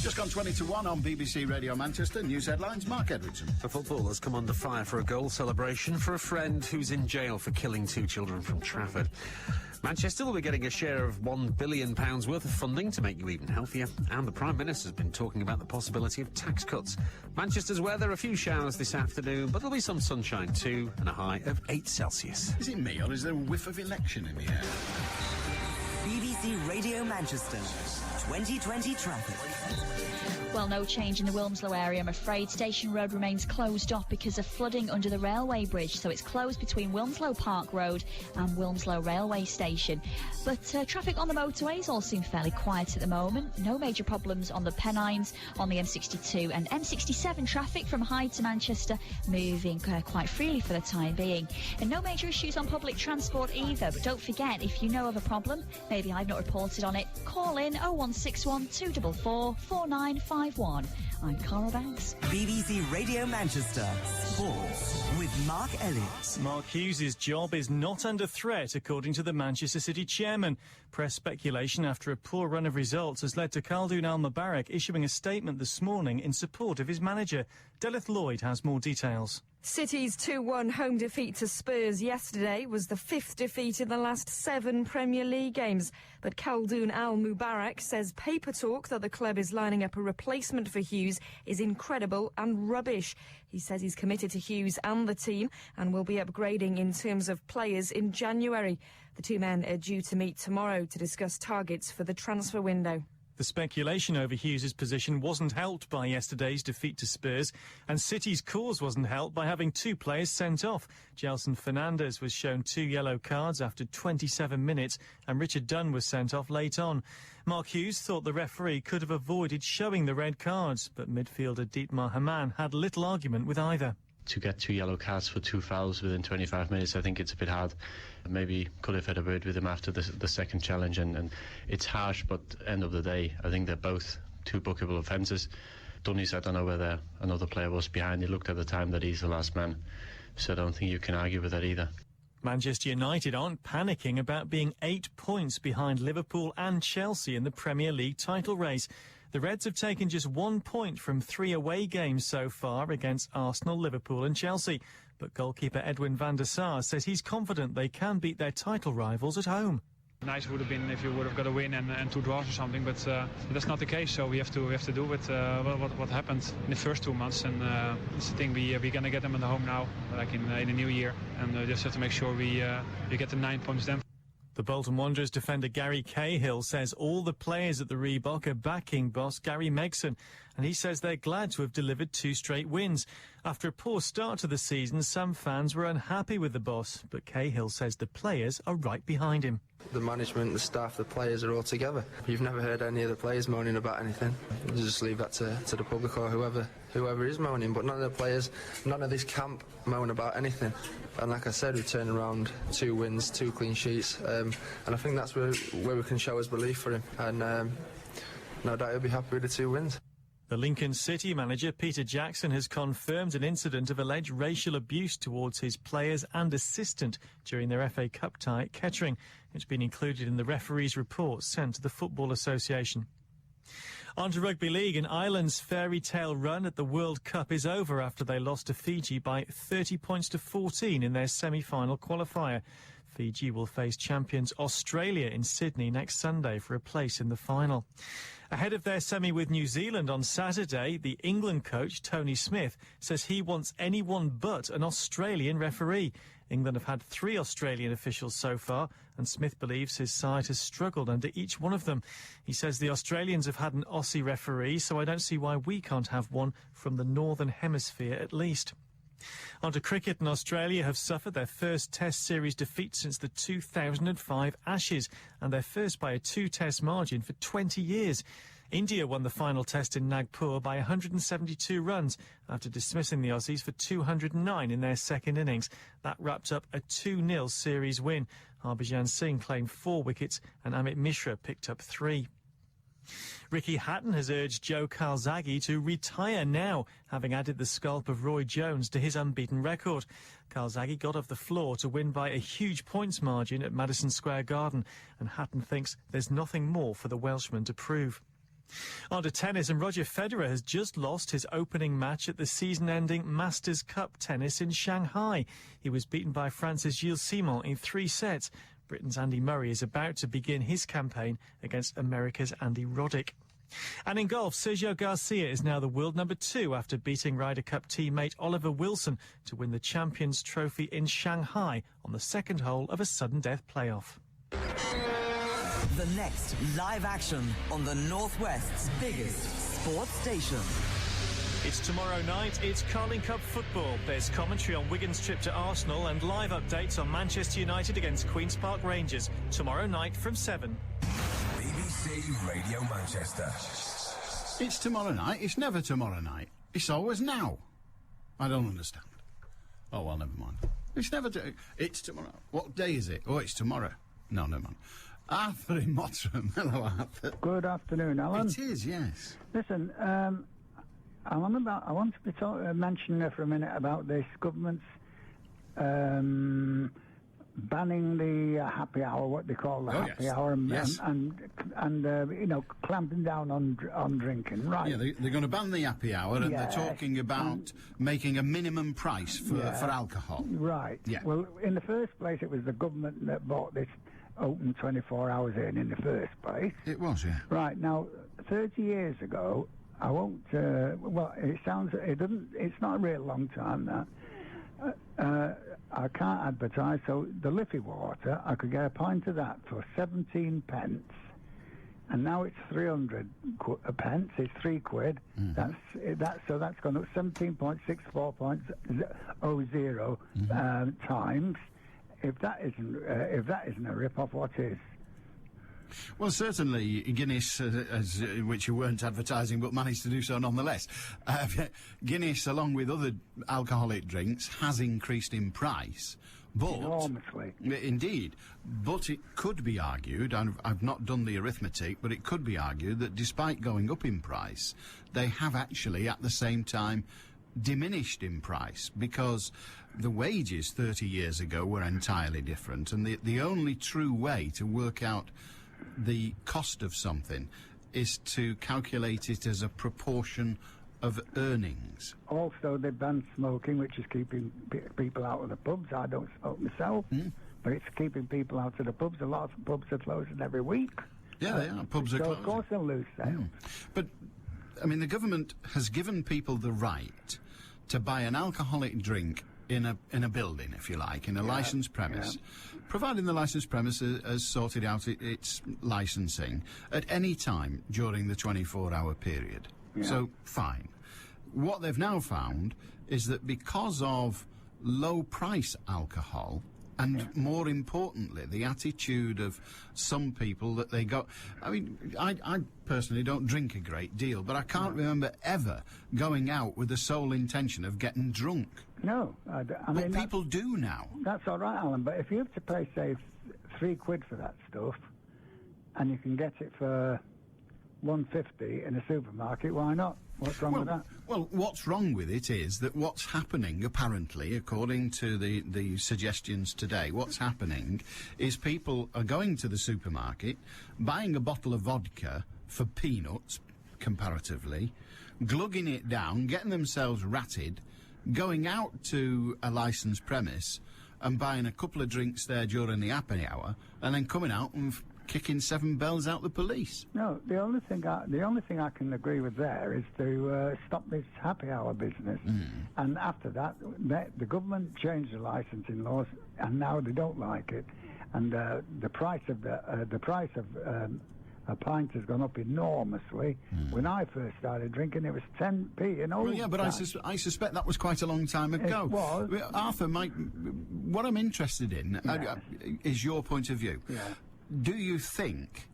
Just gone 20 to 1 on BBC Radio Manchester. News headlines, Mark Edwardson. A footballer has come under fire for a goal celebration for a friend who's in jail for killing 2 children from Trafford. Manchester will be getting a share of £1 billion worth of funding to make you even healthier, and the Prime Minister's been talking about the possibility of tax cuts. Manchester's weather, a few showers this afternoon, but there'll be some sunshine too, and a high of 8 Celsius. Is it me, or is there a whiff of election in the air? BBC Radio Manchester, 2020 traffic. Well, no change in the Wilmslow area, I'm afraid. Station Road remains closed off because of flooding under the railway bridge, so it's closed between Wilmslow Park Road and Wilmslow Railway Station. But traffic on the motorways all seem fairly quiet at the moment. No major problems on the Pennines, on the M62 and M67. Traffic from Hyde to Manchester moving quite freely for the time being. And no major issues on public transport either. But don't forget, if you know of a problem, maybe I've not reported on it, call in 0161 244 4951. I'm Cara Banks. BBC Radio Manchester Sports with Mark Elliott. Mark Hughes' job is not under threat, according to the Manchester City chairman. Press speculation after a poor run of results has led to Khaldoon Al-Mubarak issuing a statement this morning in support of his manager. Delith Lloyd has more details. City's 2-1 home defeat to Spurs yesterday was the 5th defeat in the last 7 Premier League games. But Khaldoon Al-Mubarak says paper talk that the club is lining up a replacement for Hughes is incredible and rubbish. He says he's committed to Hughes and the team and will be upgrading in terms of players in January. The 2 men are due to meet tomorrow to discuss targets for the transfer window. The speculation over Hughes' position wasn't helped by yesterday's defeat to Spurs, and City's cause wasn't helped by having 2 players sent off. Gelson Fernandes was shown 2 yellow cards after 27 minutes, and Richard Dunn was sent off late on. Mark Hughes thought the referee could have avoided showing the red cards, but midfielder Dietmar Hamann had little argument with either. To get 2 yellow cards for 2 fouls within 25 minutes, I think it's a bit hard. Maybe could have had a word with him after the second challenge, and it's harsh, but end of the day, I think they're both 2 bookable offences. Dunnies, I don't know whether another player was behind. He looked at the time that he's the last man, so I don't think you can argue with that either. Manchester United aren't panicking about being 8 points behind Liverpool and Chelsea in the Premier League title race. The Reds have taken just 1 point from 3 away games so far against Arsenal, Liverpool and Chelsea. But goalkeeper Edwin van der Sar says he's confident they can beat their title rivals at home. Nice would have been if you would have got a win and 2 draws or something, but that's not the case. So we have to do with what happened in the first 2 months, and it's the thing we're gonna get them at the home now, like in the new year, and just have to make sure we get the 9 points then. The Bolton Wanderers defender Gary Cahill says all the players at the Reebok are backing boss Gary Megson, and he says they're glad to have delivered 2 straight wins. After a poor start to the season, some fans were unhappy with the boss, but Cahill says the players are right behind him. The management, the staff, the players are all together. You've never heard any of the players moaning about anything. You just leave that to the public or whoever is moaning, but none of the players, none of this camp moan about anything. And like I said, we turned around 2 wins, 2 clean sheets, and I think that's where we can show his belief for him, and no doubt he'll be happy with the 2 wins. The Lincoln City manager, Peter Jackson, has confirmed an incident of alleged racial abuse towards his players and assistant during their FA Cup tie at Kettering. It's been included in the referee's report sent to the Football Association. On to Rugby League, and Ireland's fairy tale run at the World Cup is over after they lost to Fiji by 30 points to 14 in their semi-final qualifier. Fiji will face champions Australia in Sydney next Sunday for a place in the final. Ahead of their semi with New Zealand on Saturday, the England coach, Tony Smith, says he wants anyone but an Australian referee. England have had 3 Australian officials so far, and Smith believes his side has struggled under each one of them. He says the Australians have had an Aussie referee, so I don't see why we can't have one from the Northern Hemisphere at least. On to cricket, and Australia have suffered their first Test series defeat since the 2005 Ashes, and their first by a 2-test margin for 20 years. India won the final test in Nagpur by 172 runs after dismissing the Aussies for 209 in their second innings. That wrapped up a 2-0 series win. Harbhajan Singh claimed 4 wickets and Amit Mishra picked up 3. Ricky Hatton has urged Joe Calzaghe to retire now, having added the scalp of Roy Jones to his unbeaten record. Calzaghe got off the floor to win by a huge points margin at Madison Square Garden, and Hatton thinks there's nothing more for the Welshman to prove. On to tennis, and Roger Federer has just lost his opening match at the season-ending Masters Cup tennis in Shanghai. He was beaten by France's Gilles Simon in 3 sets. Britain's Andy Murray is about to begin his campaign against America's Andy Roddick. And in golf, Sergio Garcia is now the world number 2 after beating Ryder Cup teammate Oliver Wilson to win the Champions Trophy in Shanghai on the second hole of a sudden death playoff. The next live action on the Northwest's biggest sports station. It's tomorrow night, it's Carling Cup football. There's commentary on Wigan's trip to Arsenal and live updates on Manchester United against Queen's Park Rangers. Tomorrow night from 7. BBC Radio Manchester. It's tomorrow night. It's never tomorrow night. It's always now. I don't understand. Oh, well, never mind. It's never... It's tomorrow. What day is it? Oh, it's tomorrow. No, never mind. Arthur in Mottram. Hello, Arthur. Good afternoon, Alan. It is, yes. Listen, I want to be mentioning for a minute about this government's banning the happy hour, what they call the happy hour, and you know, clamping down on drinking. Right? Yeah, they're going to ban the happy hour, and they're talking about making a minimum price for alcohol. Right. Yeah. Well, in the first place, it was the government that bought this open 24 hours in the first place. It was, yeah. Right. Now, 30 years ago, I won't. Well, it sounds. It doesn't. It's not a real long time that. I can't advertise. So the Liffey water, I could get a pint of that for 17 pence, and now it's 300 pence. It's £3. So that's gone up 17.64.00 times. If that isn't a rip-off, what is? Well, certainly Guinness, which you weren't advertising but managed to do so nonetheless, Guinness, along with other alcoholic drinks, has increased in price. But, enormously. Indeed. But it could be argued, and I've not done the arithmetic, but it could be argued that despite going up in price, they have actually at the same time diminished in price, because the wages 30 years ago were entirely different, and the only true way to work out the cost of something is to calculate it as a proportion of earnings. Also, they banned smoking, which is keeping people out of the pubs. I don't smoke myself, but it's keeping people out of the pubs. A lot of pubs are closing every week. Yeah, they are. Pubs are closing. So, of course, they'll lose sales. But, I mean, the government has given people the right to buy an alcoholic drink in a building, if you like, in a licensed premise, providing the licensed premise has sorted out its licensing at any time during the 24-hour period. So, fine. What they've now found is that because of low-price alcohol, and more importantly, the attitude of some people that they got... I mean, I personally don't drink a great deal, but I can't remember ever going out with the sole intention of getting drunk. No. I mean, people do now. That's all right, Alan, but if you have to pay, say, £3 for that stuff, and you can get it for $1.50 in a supermarket, why not? What's wrong with that? Well, what's wrong with it is that what's happening, apparently, according to the suggestions today, what's happening is people are going to the supermarket, buying a bottle of vodka for peanuts, comparatively, glugging it down, getting themselves ratted, going out to a licensed premise and buying a couple of drinks there during the happy hour, and then coming out and kicking 7 bells out the police. No, the only thing I can agree with there is to stop this happy hour business. And after that, the government changed the licensing laws, and now they don't like it. And the price of a pint has gone up enormously. When I first started drinking, it was 10p an old. Well, yeah, but I suspect that was quite a long time ago. It was. Arthur, what I'm interested in is your point of view. Yeah. Do you think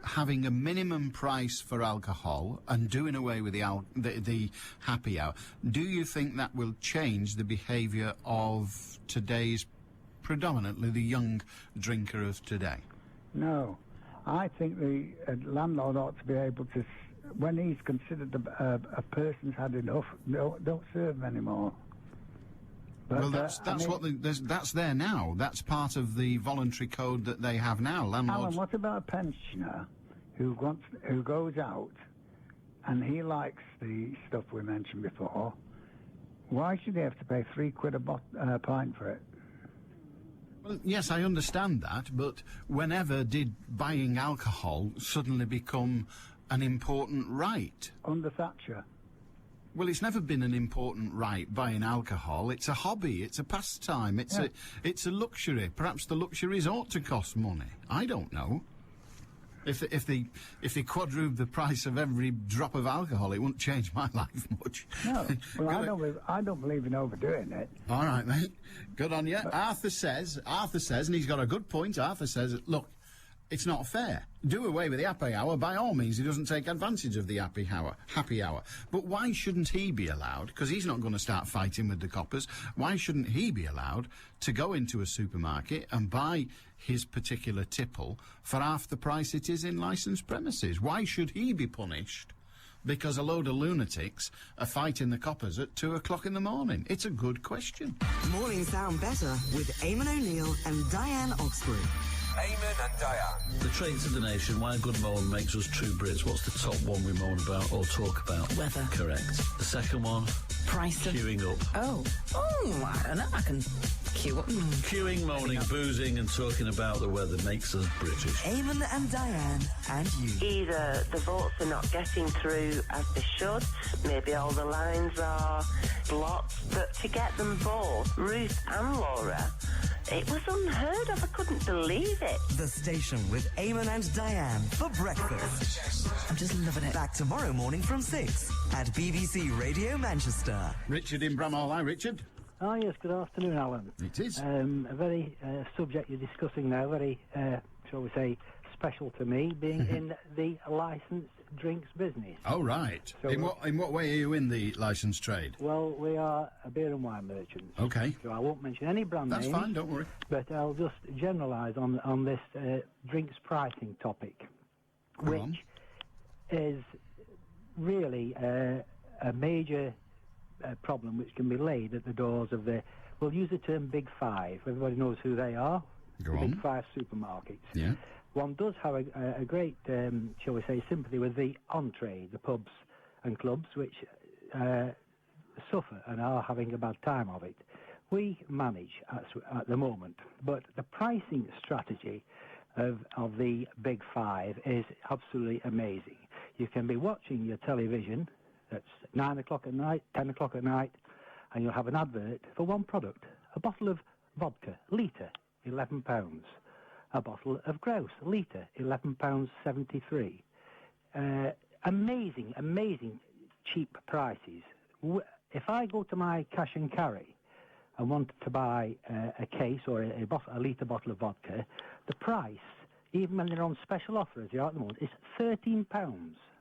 having a minimum price for alcohol and doing away with the happy hour, do you think that will change the behaviour of today's, predominantly the young drinker of today? No. I think the landlord ought to be able to, when he's considered a person's had enough, don't serve them anymore. But, well, that's there now. That's part of the voluntary code that they have now. Landlords. Alan, what about a pensioner who goes out and he likes the stuff we mentioned before? Why should he have to pay £3 a pint for it? Well, yes, I understand that, but whenever did buying alcohol suddenly become an important right? Under Thatcher. Well, it's never been an important right, buying alcohol. It's a hobby, it's a pastime, it's a luxury. Perhaps the luxuries ought to cost money. I don't know. If they quadrupled the price of every drop of alcohol, it wouldn't change my life much. No, well, I don't believe in overdoing it. All right, mate. Good on you. Arthur says, and he's got a good point, Arthur says, look, it's not fair. Do away with the happy hour. By all means, he doesn't take advantage of the happy hour. But why shouldn't he be allowed, because he's not going to start fighting with the coppers, why shouldn't he be allowed to go into a supermarket and buy his particular tipple for half the price it is in licensed premises? Why should he be punished because a load of lunatics are fighting the coppers at 2 o'clock in the morning? It's a good question. Mornings sound better with Eamon O'Neill and Diane Oxbury. Eamon and Diane. The traits of the nation, why a good moan makes us true Brits. What's the top one we moan about or talk about? Weather. Correct. The second one? Price of... Queuing up. Oh, I don't know. I can queue up. Queuing, moaning, boozing and talking about the weather makes us British. Eamon and Diane and you. Either the votes are not getting through as they should, maybe all the lines are blocked, but to get them both, Ruth and Laura, it was unheard of. I couldn't believe it. The station with Eamon and Diane for breakfast. I'm just loving it. Back tomorrow morning from 6 at BBC Radio Manchester. Richard in Bramhall. Hi, Richard. Ah, yes, good afternoon, Alan. It is. A very subject you're discussing now, very, shall we say, special to me, being in the licensed drinks business. Oh, right. So, in what way are you in the licensed trade? Well, we are a beer and wine merchants. Okay. So I won't mention any brand names. That's fine, don't worry. But I'll just generalise on this drinks pricing topic, which is really a major problem which can be laid at the doors of the, we'll use the term Big Five. Everybody knows who they are. Go the on. Big Five supermarkets. Yeah. One does have a great, shall we say, sympathy with the on-trade, the pubs and clubs, which suffer and are having a bad time of it. We manage at the moment, but the pricing strategy of the Big Five is absolutely amazing. You can be watching your television, that's 9 o'clock at night, 10 o'clock at night, and you'll have an advert for one product, a bottle of vodka, litre, £11. A bottle of grouse, litre, £11.73. Amazing cheap prices. If I go to my cash and carry and want to buy a case or a litre bottle of vodka, the price, even when they're on special offer as they are at the moment, is £13.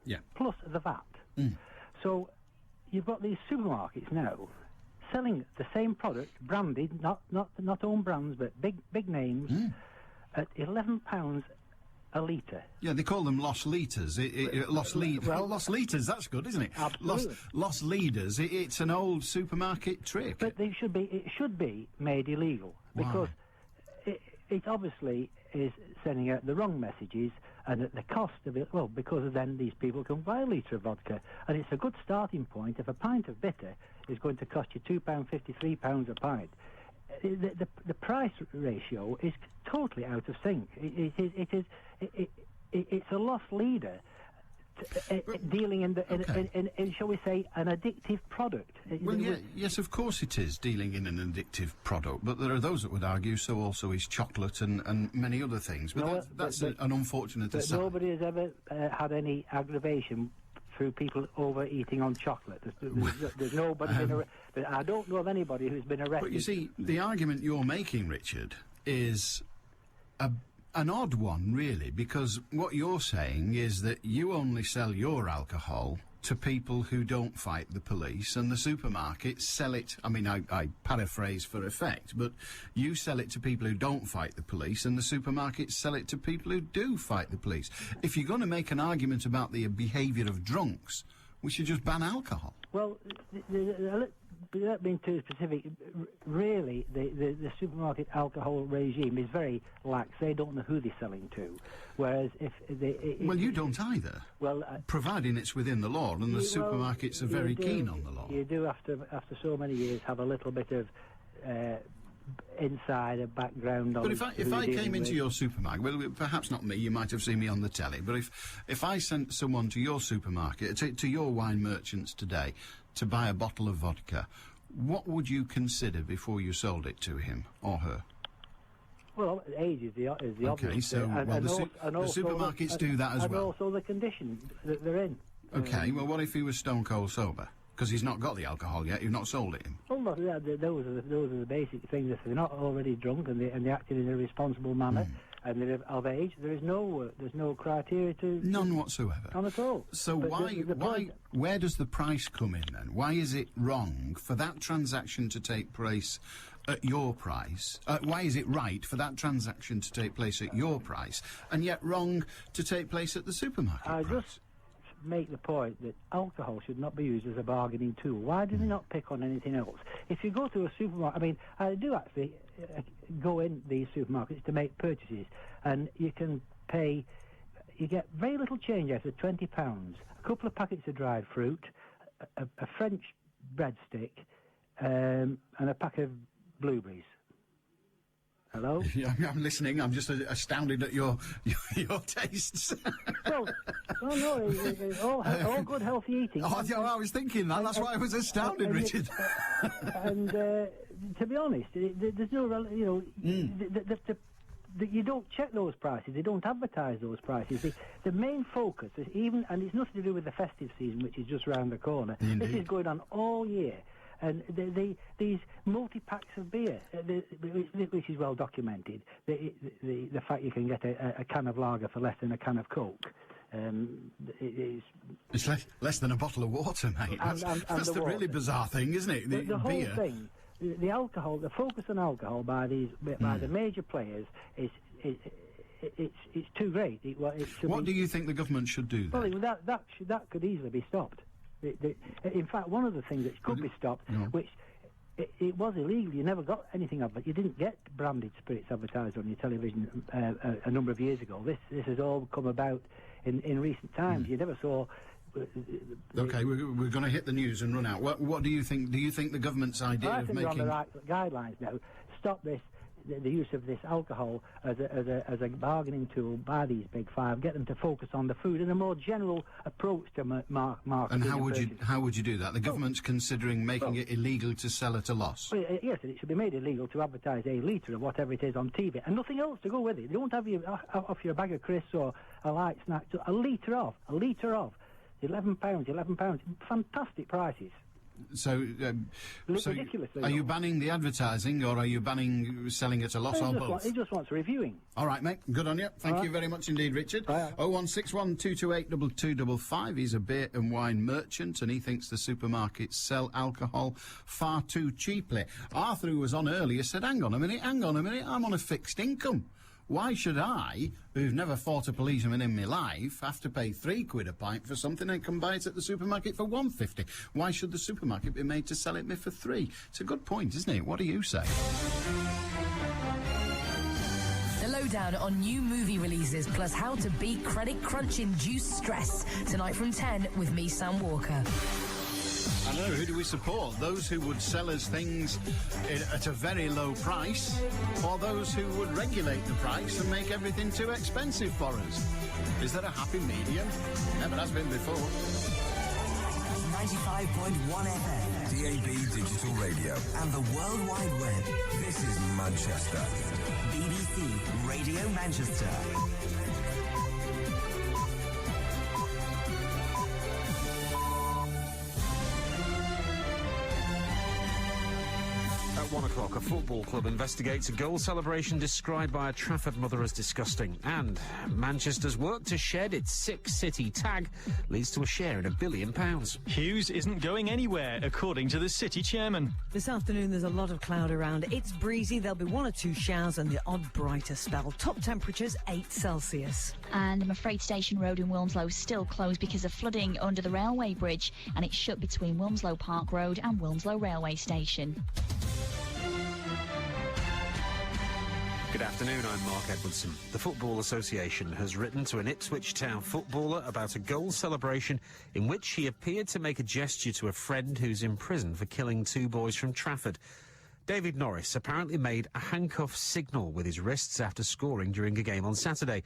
Yeah. Plus the VAT. So you've got these supermarkets now selling the same product, branded, not own brands, but big names, at £11 a litre. Yeah, they call them lost litres. Lost litres, that's good, isn't it? Absolutely. Lost leaders, it's an old supermarket trick. But it should be made illegal. Why? Because it obviously is sending out the wrong messages, and at the cost of it, well, because then these people can buy a litre of vodka, and it's a good starting point. If a pint of bitter is going to cost you £2.50, £3 a pint, the price ratio is totally out of sync. It's a lost leader. Dealing in shall we say, an addictive product. Well, yes, of course it is dealing in an addictive product, but there are those that would argue so also is chocolate and many other things. But that's an unfortunate aside. But nobody has ever had any aggravation through people overeating on chocolate. There's nobody I don't know of anybody who's been arrested. But you see, the argument you're making, Richard, is an odd one, really, because what you're saying is that you only sell your alcohol to people who don't fight the police, and the supermarkets sell it, I mean, I paraphrase for effect, but you sell it to people who don't fight the police, and the supermarkets sell it to people who do fight the police. If you're going to make an argument about the behaviour of drunks, we should just ban alcohol. Well, without being too specific, really, the supermarket alcohol regime is very lax. They don't know who they're selling to. Whereas well, you don't either. Well, providing it's within the law, and the supermarkets are very keen on the law. You do, after so many years, have a little bit of insider background on. But if I came into your supermarket, well, perhaps not me, you might have seen me on the telly, but if I sent someone to your supermarket, to your wine merchants today, to buy a bottle of vodka, what would you consider before you sold it to him or her? Well, age is the obvious. Okay, so the supermarkets do that as well. And also the condition that they're in. Okay, well, what if he was stone cold sober? Because he's not got the alcohol yet, you've not sold it him. Well, no, those are the basic things. If they're not already drunk and they're acting in a responsible manner and they're of age, there's no criteria to... None whatsoever. None at all. So where does the price come in then? Why is it wrong for that transaction to take place at your price? Why is it right for that transaction to take place at your price and yet wrong to take place at the supermarket price? Just make the point that alcohol should not be used as a bargaining tool. Why do they not pick on anything else? If you go to a supermarket, I mean, I do actually go in these supermarkets to make purchases, and you can pay, you get very little change out of £20, a couple of packets of dried fruit, a French breadstick, and a pack of blueberries. Hello? Yeah, I'm listening. I'm just astounded at your tastes. Well, all good, healthy eating. Oh, I was thinking that. That's why I was astounded, Richard. And to be honest, there's no, you don't check those prices. They don't advertise those prices. The main focus is and it's nothing to do with the festive season, which is just round the corner. Indeed. This is going on all year. And these multi-packs of beer, which is well documented, the fact you can get a can of lager for less than a can of Coke, it's less than a bottle of water, mate. That's the really bizarre thing, isn't it? The whole thing, the alcohol, the focus on alcohol by the major players is it's too great. What do you think the government should do then? Well, that could easily be stopped. In fact, one of the things that could be stopped, which it was illegal, you never got anything of it. You didn't get branded spirits advertised on your television a number of years ago. This has all come about in recent times. You never saw... OK, we're going to hit the news and run out. What do you think? Do you think the government's idea of making... I think we're on the right guidelines now. Stop this. The use of this alcohol as a bargaining tool by these big five, get them to focus on the food and a more general approach to marketing. And how would you do that? The government's considering making it illegal to sell at a loss. Well, yes, it should be made illegal to advertise a litre of whatever it is on TV and nothing else to go with it. They won't have you off your bag of crisps or a light snack. A litre of £11, fantastic prices. So are you banning the advertising, or are you banning selling at a loss, or both? He just wants reviewing. All right, mate. Good on you. Thank you very much indeed, Richard. 0161228 2225. He's a beer and wine merchant, and he thinks the supermarkets sell alcohol far too cheaply. Arthur, who was on earlier, said, hang on a minute, I'm on a fixed income. Why should I, who've never fought a policeman in my life, have to pay £3 a pint for something and can buy it at the supermarket for £1.50? Why should the supermarket be made to sell it me for £3? It's a good point, isn't it? What do you say? The lowdown on new movie releases, plus how to beat credit crunch-induced stress. Tonight from 10 with me, Sam Walker. I know, who do we support? Those who would sell us things at a very low price, or those who would regulate the price and make everything too expensive for us? Is there a happy medium? Never has been before. 95.1 FM. DAB Digital Radio. And the World Wide Web. This is Manchester. BBC Radio Manchester. At 1 o'clock, a football club investigates a goal celebration described by a Trafford mother as disgusting. And Manchester's work to shed its Six City tag leads to a share in £1 billion. Hughes isn't going anywhere, according to the city chairman. This afternoon, there's a lot of cloud around. It's breezy. There'll be 1 or 2 showers and the odd brighter spell. Top temperatures, 8 Celsius. And I'm afraid Station Road in Wilmslow is still closed because of flooding under the railway bridge, and it's shut between Wilmslow Park Road and Wilmslow Railway Station. Good afternoon, I'm Mark Edwardson. The Football Association has written to an Ipswich Town footballer about a goal celebration in which he appeared to make a gesture to a friend who's in prison for killing 2 boys from Trafford. David Norris apparently made a handcuff signal with his wrists after scoring during a game on Saturday.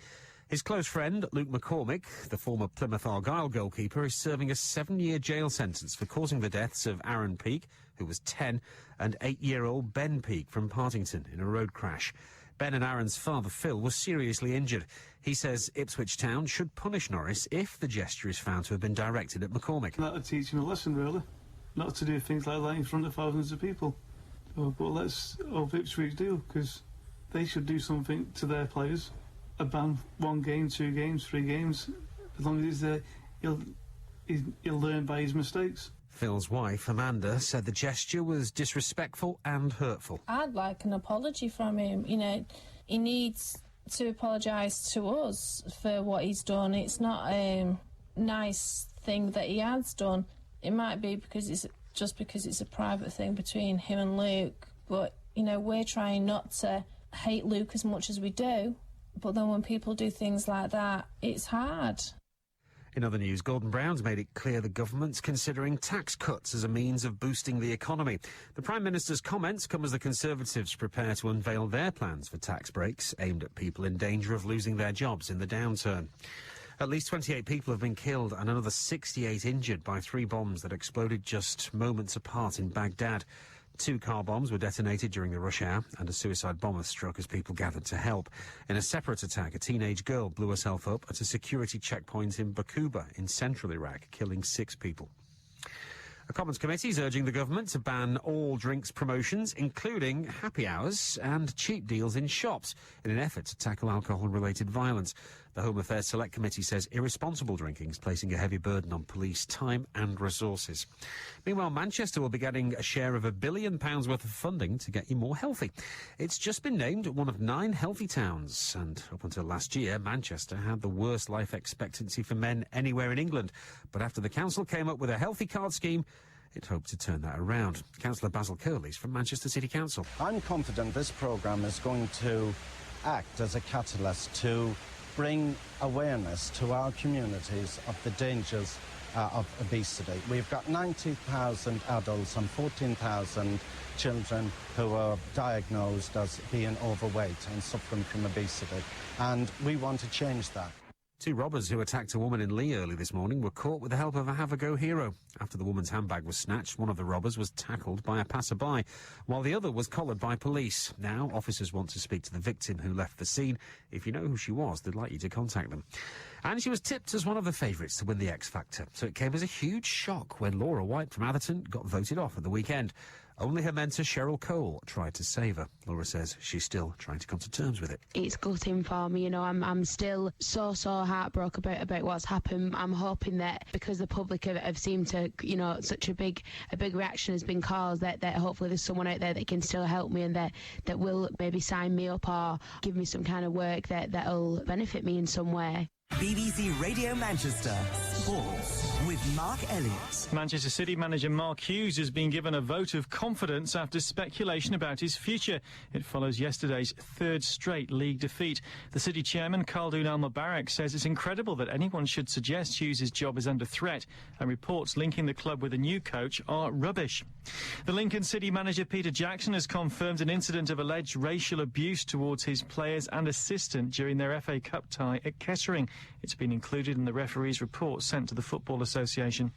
His close friend, Luke McCormick, the former Plymouth Argyle goalkeeper, is serving a 7-year jail sentence for causing the deaths of Aaron Peake, who was 10, and 8-year-old Ben Peake from Partington in a road crash. Ben and Aaron's father, Phil, was seriously injured. He says Ipswich Town should punish Norris if the gesture is found to have been directed at McCormick. That would teach him a lesson, really, not to do things like that in front of thousands of people. But let's hope Ipswich do, because they should do something to their players. A ban, 1 game, 2 games, 3 games. As long as he's there, he'll learn by his mistakes. Phil's wife, Amanda, said the gesture was disrespectful and hurtful. I'd like an apology from him. You know, he needs to apologise to us for what he's done. It's not a nice thing that he has done. It might be because it's a private thing between him and Luke, but, you know, we're trying not to hate Luke as much as we do, but then when people do things like that, it's hard. In other news, Gordon Brown's made it clear the government's considering tax cuts as a means of boosting the economy. The Prime Minister's comments come as the Conservatives prepare to unveil their plans for tax breaks aimed at people in danger of losing their jobs in the downturn. At least 28 people have been killed and another 68 injured by 3 bombs that exploded just moments apart in Baghdad. 2 car bombs were detonated during the rush hour, and a suicide bomber struck as people gathered to help. In a separate attack, a teenage girl blew herself up at a security checkpoint in Bakuba in central Iraq, killing 6 people. A Commons committee is urging the government to ban all drinks promotions, including happy hours and cheap deals in shops, in an effort to tackle alcohol-related violence. The Home Affairs Select Committee says irresponsible drinking is placing a heavy burden on police time and resources. Meanwhile, Manchester will be getting a share of £1 billion worth of funding to get you more healthy. It's just been named one of 9 healthy towns, and up until last year, Manchester had the worst life expectancy for men anywhere in England. But after the council came up with a healthy card scheme, it hoped to turn that around. Councillor Basil Curley's from Manchester City Council. I'm confident this programme is going to act as a catalyst to bring awareness to our communities of the dangers of obesity. We've got 90,000 adults and 14,000 children who are diagnosed as being overweight and suffering from obesity, and we want to change that. 2 robbers who attacked a woman in Lee early this morning were caught with the help of a have-a-go hero. After the woman's handbag was snatched, one of the robbers was tackled by a passerby, while the other was collared by police. Now, officers want to speak to the victim who left the scene. If you know who she was, they'd like you to contact them. And she was tipped as one of the favourites to win the X Factor, so it came as a huge shock when Laura White from Atherton got voted off at the weekend. Only her mentor, Cheryl Cole, tried to save her. Laura says she's still trying to come to terms with it. It's gutting for me, you know. I'm still so heartbroken about what's happened. I'm hoping that because the public have seemed to, you know, such a big reaction has been caused, that hopefully there's someone out there that can still help me and that will maybe sign me up or give me some kind of work that'll benefit me in some way. BBC Radio Manchester Sports with Mark Elliott. Manchester City manager Mark Hughes has been given a vote of confidence after speculation about his future. It follows yesterday's third straight league defeat. The City chairman, Khaldoon Al-Mubarak, says it's incredible that anyone should suggest Hughes' job is under threat, and reports linking the club with a new coach are rubbish. The Lincoln City manager Peter Jackson has confirmed an incident of alleged racial abuse towards his players and assistant during their FA Cup tie at Kettering. It's been included in the referee's report sent to the Football Association.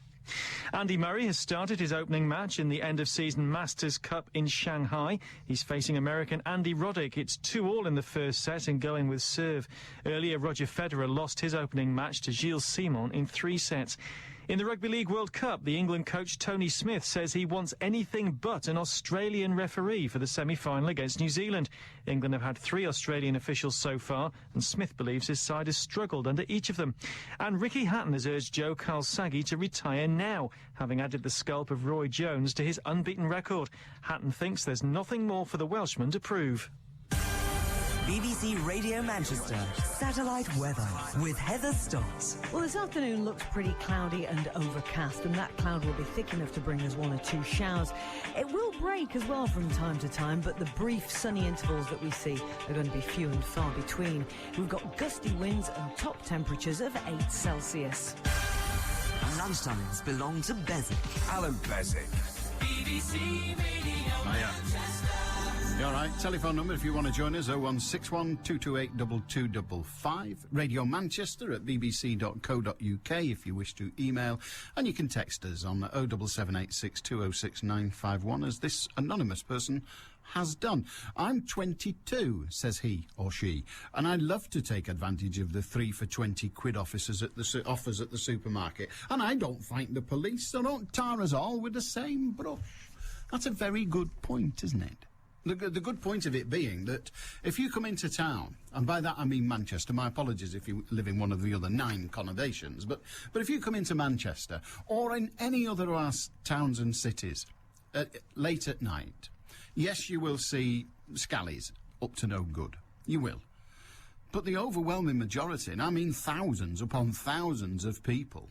Andy Murray has started his opening match in the end-of-season Masters Cup in Shanghai. He's facing American Andy Roddick. It's 2-2 in the first set and going with serve. Earlier, Roger Federer lost his opening match to Gilles Simon in 3 sets. In the Rugby League World Cup, the England coach Tony Smith says he wants anything but an Australian referee for the semi-final against New Zealand. England have had 3 Australian officials so far, and Smith believes his side has struggled under each of them. And Ricky Hatton has urged Joe Calzaghe to retire now, having added the scalp of Roy Jones to his unbeaten record. Hatton thinks there's nothing more for the Welshman to prove. BBC Radio Manchester satellite weather with Heather Stott. Well, this afternoon looks pretty cloudy and overcast, and that cloud will be thick enough to bring us 1 or 2 showers. It will break as well from time to time, but the brief sunny intervals that we see are going to be few and far between. We've got gusty winds and top temperatures of 8 Celsius. Lunchtimes belong to Beswick. Allan Beswick. BBC Radio Manchester. You all right? Telephone number if you want to join us, 0161 228 2255. Radio Manchester at bbc.co.uk if you wish to email. And you can text us on 07786 206 951, as this anonymous person has done. I'm 22, says he or she, and I love to take advantage of the 3 for 20 quid offers at the supermarket. And I don't fight the police, so don't tar us all with the same brush. That's a very good point, isn't it? The good point of it being that if you come into town, and by that I mean Manchester, my apologies if you live in one of the other 9 conurbations, but if you come into Manchester or in any other of our towns and cities late at night, yes, you will see scallies up to no good. You will. But the overwhelming majority, and I mean thousands upon thousands of people,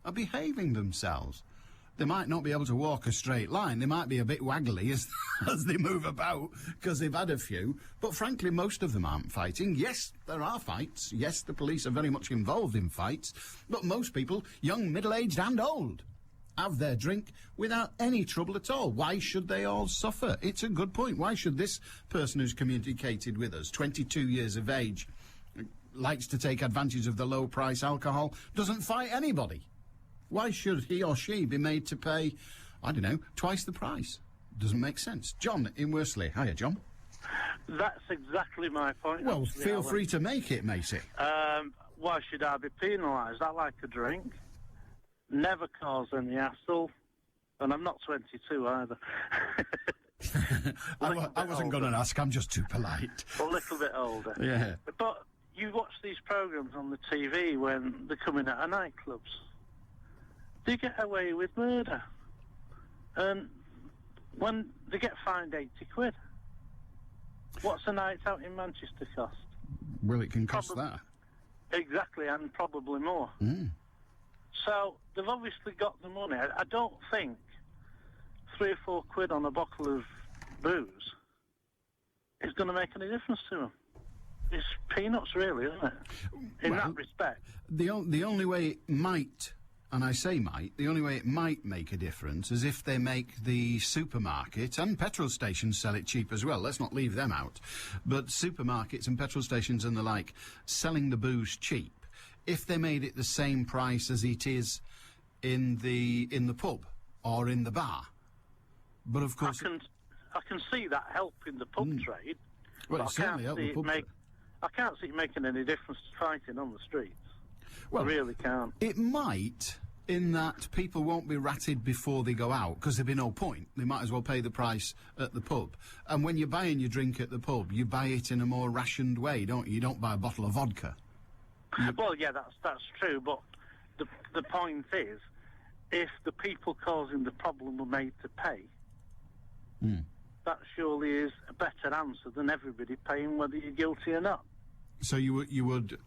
are behaving themselves. They might not be able to walk a straight line. They might be a bit waggly as they move about because they've had a few. But frankly, most of them aren't fighting. Yes, there are fights. Yes, the police are very much involved in fights. But most people, young, middle-aged and old, have their drink without any trouble at all. Why should they all suffer? It's a good point. Why should this person who's communicated with us, 22 years of age, likes to take advantage of the low-price alcohol, doesn't fight anybody? Why should he or she be made to pay, I don't know, twice the price? Doesn't make sense. John in Worsley. Hiya, John. That's exactly my point. Well, actually, feel Alan. free to make it, matey. Why should I be penalised? I like a drink. Never cause any hassle. And I'm not 22 either. I wasn't going to ask. I'm just too polite. A little bit older. Yeah. But you watch these programmes on the TV when they're coming out of nightclubs. They get away with murder. And when they get fined 80 quid, what's a night out in Manchester cost? Well, it can cost that. Exactly, and probably more. Mm. So they've obviously got the money. I don't think 3 or 4 quid on a bottle of booze is going to make any difference to them. It's peanuts, really, isn't it? In that respect. The only way it might... And I say might, the only way it might make a difference is if they make the supermarket and petrol stations sell it cheap as well. Let's not leave them out. But supermarkets and petrol stations and the like selling the booze cheap, if they made it the same price as it is in the pub or in the bar. But of course... I can see that helping the pub trade. Well, it certainly helps the pub trade. I can't see it making any difference to fighting on the streets. Well, I really can't. It might, in that people won't be ratted before they go out, because there'd be no point. They might as well pay the price at the pub. And when you're buying your drink at the pub, you buy it in a more rationed way, don't you? You don't buy a bottle of vodka. Well, yeah, that's true, but the point is, if the people causing the problem were made to pay, that surely is a better answer than everybody paying whether you're guilty or not. So you would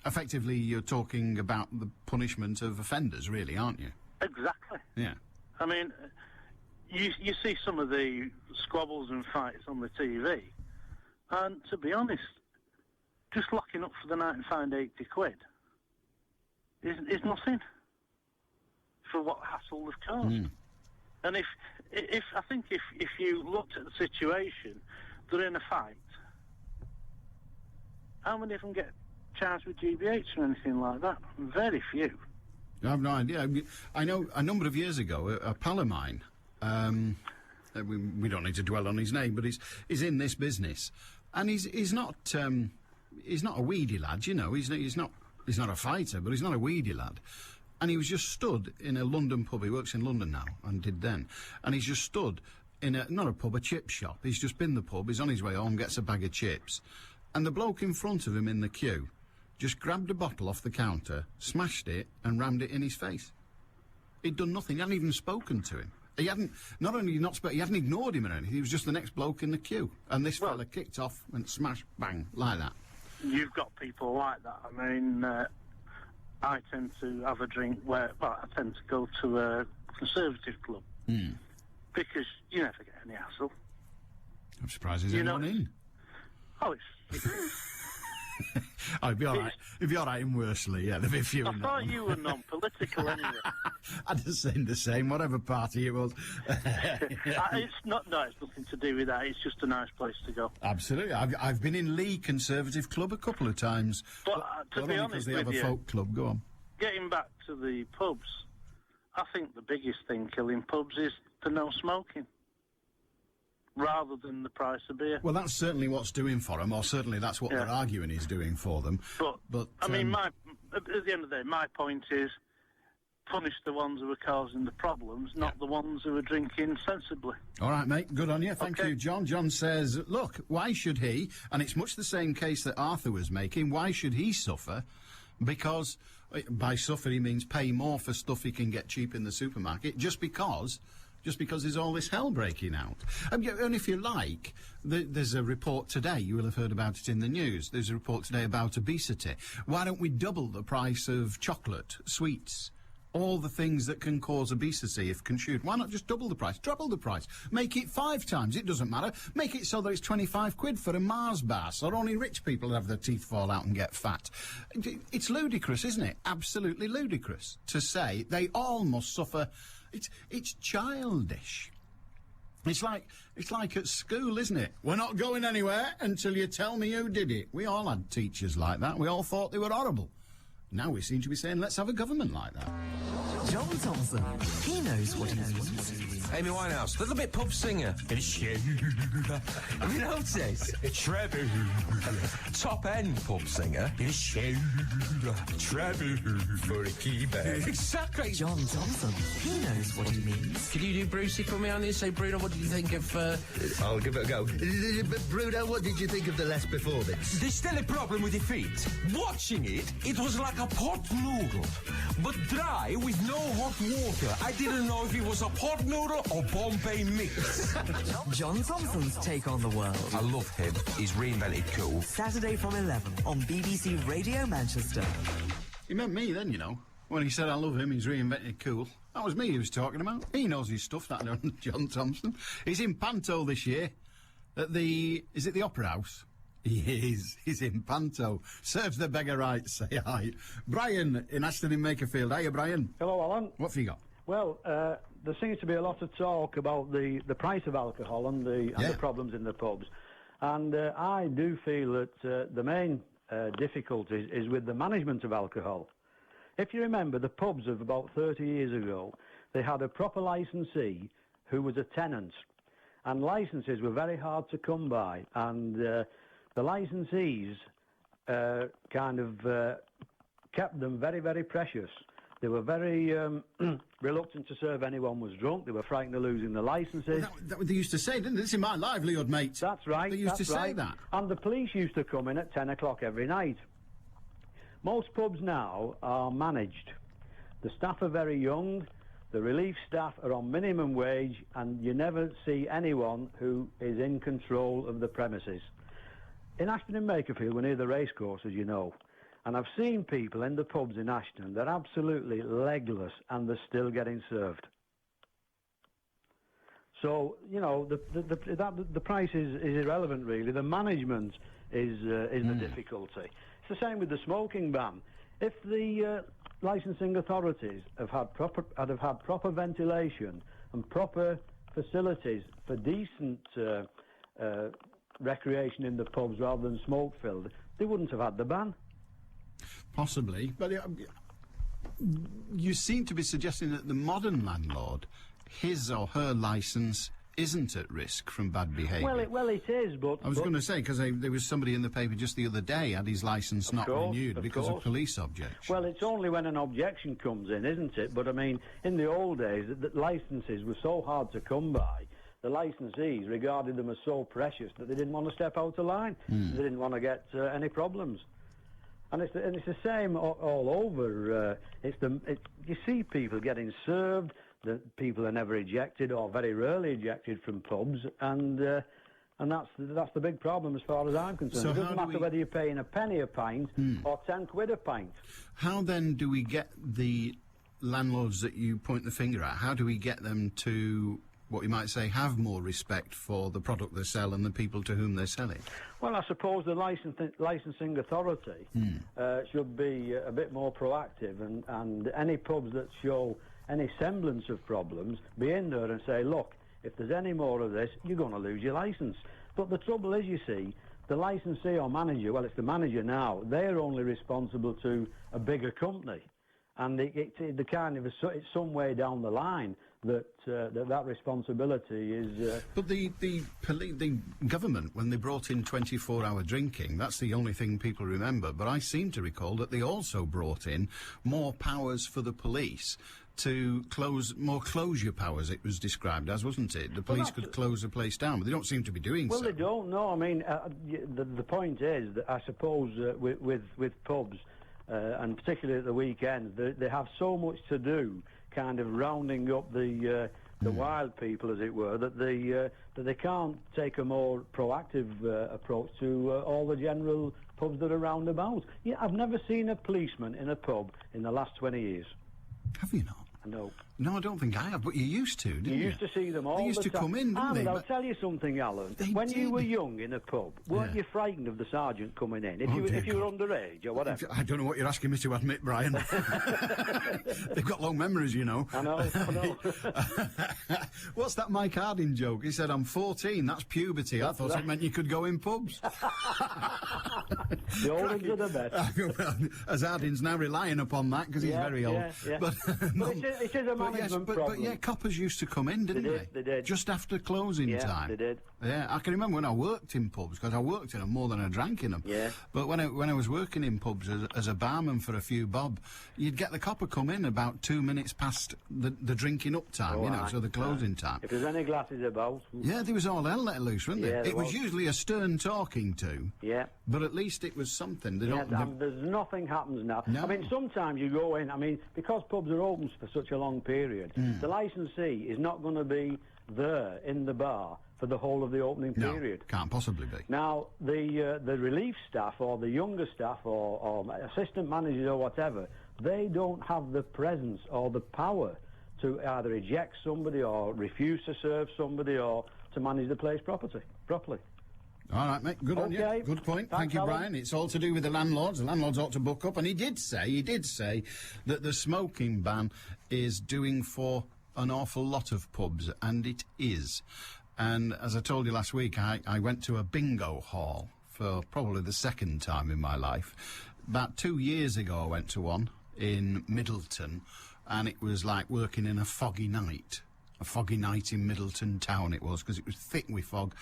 effectively, you're talking about the punishment of offenders, really, aren't you? Exactly. Yeah. I mean, you see some of the squabbles and fights on the TV, and to be honest, just locking up for the night and fined £80 is nothing for what hassle they've caused. And if I think if you looked at the situation, they're in a fight. How many of them get charged with GBH or anything like that? Very few. I have no idea. I know a number of years ago, a pal of mine, we don't need to dwell on his name, but he's in this business, and he's not a weedy lad, you know. He's not a fighter, but he's not a weedy lad. And he was just stood in a London pub. He works in London now, and did then. And he's just stood in not a pub, a chip shop. He's just been to the pub. He's on his way home, gets a bag of chips, and the bloke in front of him in the queue just grabbed a bottle off the counter, smashed it, and rammed it in his face. He'd done nothing. He hadn't even spoken to him. He hadn't, not only not spoken, he hadn't ignored him or anything. He was just the next bloke in the queue. And this fella kicked off, went smash, bang, like that. You've got people like that. I mean, I tend to have a drink I tend to go to a conservative club. Because you never get any hassle. I'm surprised there's anyone in. Oh, it's... Oh, it'd be all right. It'd be all right in Worsley, yeah. There'd be a few. I thought you were non-political anyway. I'd have said the same, whatever party it was. It's not. No, it's nothing to do with that. It's just a nice place to go. Absolutely. I've been in Lee Conservative Club a couple of times. But to be honest they have a folk club. Go on. Getting back to the pubs, I think the biggest thing killing pubs is the no smoking, rather than the price of beer. Well, that's certainly what's doing for them, or certainly that's what they're arguing is doing for them. But I mean, at the end of the day, my point is punish the ones who are causing the problems, not the ones who are drinking sensibly. All right, mate, good on you. Thank you, John. John says, look, why should he, and it's much the same case that Arthur was making, why should he suffer? Because, by suffer he means pay more for stuff he can get cheap in the supermarket, just because there's all this hell breaking out. And if you like, there's a report today, you will have heard about it in the news, there's a report today about obesity. Why don't we double the price of chocolate, sweets, all the things that can cause obesity if consumed? Why not just double the price, treble the price, make it 5 times, it doesn't matter. Make it so that it's 25 quid for a Mars bar, so only rich people have their teeth fall out and get fat. It's ludicrous, isn't it? Absolutely ludicrous to say they all must suffer. It's childish. It's like at school, isn't it? We're not going anywhere until you tell me who did it. We all had teachers like that. We all thought they were horrible. Now we seem to be saying, let's have a government like that. John Thompson, he knows what he means. Amy Winehouse, little bit pub singer. Have you noticed? Trevor. Top end pub singer. Trevor for a keyboard. Exactly. John Thompson, he knows what he means. Could you do Brucey for me on this? Say, Bruno, what did you think of... I'll give it a go. Bruno, what did you think of the last performance? There's still a problem with the feet. Watching it, it was like a pot noodle, but dry with no hot water. I didn't know if it was a pot noodle or Bombay mix. John Thompson's take on the world. I love him. He's reinvented cool. Saturday from 11 on BBC Radio Manchester. He meant me then, you know. When he said I love him, he's reinvented cool. That was me he was talking about. He knows his stuff, that John Thompson. He's in Panto this year at is it the Opera House? He is. He's in Panto. Serves the beggar right, say hi. Brian in Ashton in Makerfield. Hiya, Brian. Hello, Alan. What have you got? Well, there seems to be a lot of talk about the price of alcohol and the problems in the pubs. And I do feel that the main difficulty is with the management of alcohol. If you remember, the pubs of about 30 years ago, they had a proper licensee who was a tenant. And licenses were very hard to come by. And the licensees kind of kept them very, very precious. They were very reluctant to serve anyone was drunk. They were frightened of losing the licenses. Well, that they used to say, didn't they? This is my livelihood, mate. That's right. They used to say that. And the police used to come in at 10 o'clock every night. Most pubs now are managed. The staff are very young. The relief staff are on minimum wage, and you never see anyone who is in control of the premises. In Ashton and Makerfield, we're near the racecourse, as you know. And I've seen people in the pubs in Ashton, they're absolutely legless and they're still getting served. So, you know, the price is irrelevant, really. The management is the difficulty. It's the same with the smoking ban. If the licensing authorities have had proper ventilation and proper facilities for decent recreation in the pubs rather than smoke-filled, they wouldn't have had the ban. Possibly, but you seem to be suggesting that the modern landlord, his or her licence isn't at risk from bad behaviour. Well, it is, but... I was going to say, because there was somebody in the paper just the other day had his licence not renewed because of police objections. Well, it's only when an objection comes in, isn't it? But, I mean, in the old days, the licences were so hard to come by, the licensees regarded them as so precious that they didn't want to step out of line. They didn't want to get any problems. And it's the same all over. You see people getting served, that people are never ejected or very rarely ejected from pubs, and that's the big problem as far as I'm concerned. So it doesn't matter whether you're paying a penny a pint or 10 quid a pint. How then do we get the landlords that you point the finger at, how do we get them to, what you might say, have more respect for the product they sell and the people to whom they're selling? Well, I suppose the licensing authority should be a bit more proactive, and any pubs that show any semblance of problems, be in there and say, look, if there's any more of this, you're going to lose your licence. But the trouble is, you see, the licensee or manager, well, it's the manager now, they're only responsible to a bigger company. And it's some way down the line that responsibility is... But the government, when they brought in 24-hour drinking, that's the only thing people remember. But I seem to recall that they also brought in more powers for the police to more closure powers, it was described as, wasn't it? The police could close the place down, but they don't seem to be doing so. Well, they don't, no. I mean, the point is that I suppose with pubs, and particularly at the weekends, they have so much to do, kind of rounding up the wild people, as it were, that they can't take a more proactive approach to all the general pubs that are round about. Yeah, I've never seen a policeman in a pub in the last 20 years. Have you not? No. No, I don't think I have, but you used to, didn't you? You used to see them all the time. They used to come in, didn't they? I'll tell you something, Alan. When you were young in a pub, weren't you frightened of the sergeant coming in? If you were underage or whatever? I don't know what you're asking me to admit, Brian. They've got long memories, you know. I know. What's that Mike Harding joke? He said, I'm 14, that's puberty. I thought it meant you could go in pubs. The older the better. Well, as Harding's now relying upon that because he's very old. Yeah. But it is a management problem. But yeah, coppers used to come in, didn't they? They did. Just after closing time. Yeah, they did. Yeah, I can remember when I worked in pubs, because I worked in them more than I drank in them. Yeah. But when I was working in pubs as a barman for a few bob, you'd get the copper come in about 2 minutes past the drinking up time, so the closing time. If there's any glasses about... Yeah, there was all hell let loose, wasn't there? It was usually a stern talking to. Yeah. But at least it was something. There's nothing happens now. No. I mean, sometimes you go in, because pubs are open for such a long period, the licensee is not going to be there in the bar for the whole of the opening period. Can't possibly be. Now, the relief staff or the younger staff or assistant managers or whatever, they don't have the presence or the power to either eject somebody or refuse to serve somebody or to manage the place properly. All right, mate. Good on you. Good point. Thank you, Brian. It's all to do with the landlords. The landlords ought to buck up. And he did say that the smoking ban is doing for an awful lot of pubs, and it is. And as I told you last week, I went to a bingo hall for probably the second time in my life. About 2 years ago, I went to one in Middleton, and it was like working in a foggy night. A foggy night in Middleton town it was, because it was thick with fog.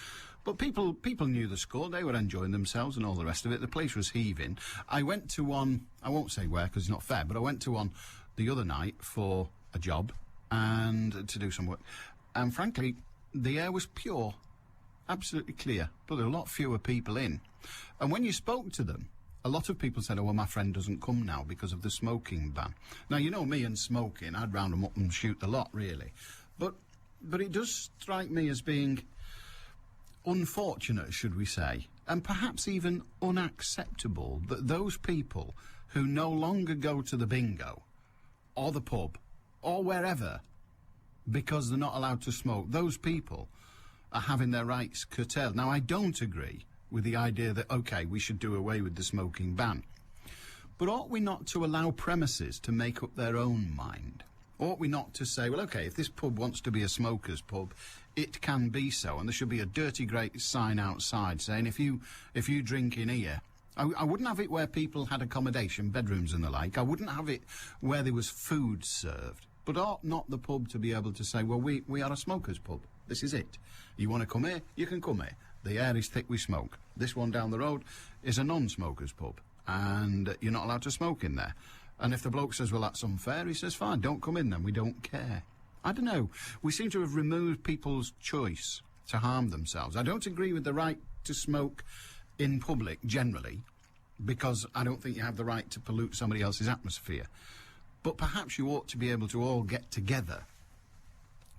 But people knew the score. They were enjoying themselves and all the rest of it. The place was heaving. I went to one, I won't say where because it's not fair, but I went to one the other night for a job and to do some work. And frankly, the air was pure, absolutely clear, but there were a lot fewer people in. And when you spoke to them, a lot of people said, oh, well, my friend doesn't come now because of the smoking ban. Now, you know me and smoking, I'd round them up and shoot the lot, really. But it does strike me as being unfortunate, should we say, and perhaps even unacceptable that those people who no longer go to the bingo or the pub or wherever because they're not allowed to smoke, those people are having their rights curtailed. Now, I don't agree with the idea that, OK, we should do away with the smoking ban. But ought we not to allow premises to make up their own mind? Ought we not to say, well, OK, if this pub wants to be a smoker's pub, it can be so, and there should be a dirty great sign outside saying, if you drink in here... I wouldn't have it where people had accommodation, bedrooms and the like. I wouldn't have it where there was food served. But ought not the pub to be able to say, well, we are a smoker's pub. This is it. You want to come here? You can come here. The air is thick with smoke. This one down the road is a non-smoker's pub, and you're not allowed to smoke in there. And if the bloke says, well, that's unfair, he says, fine, don't come in then, we don't care. I don't know. We seem to have removed people's choice to harm themselves. I don't agree with the right to smoke in public, generally, because I don't think you have the right to pollute somebody else's atmosphere. But perhaps you ought to be able to all get together.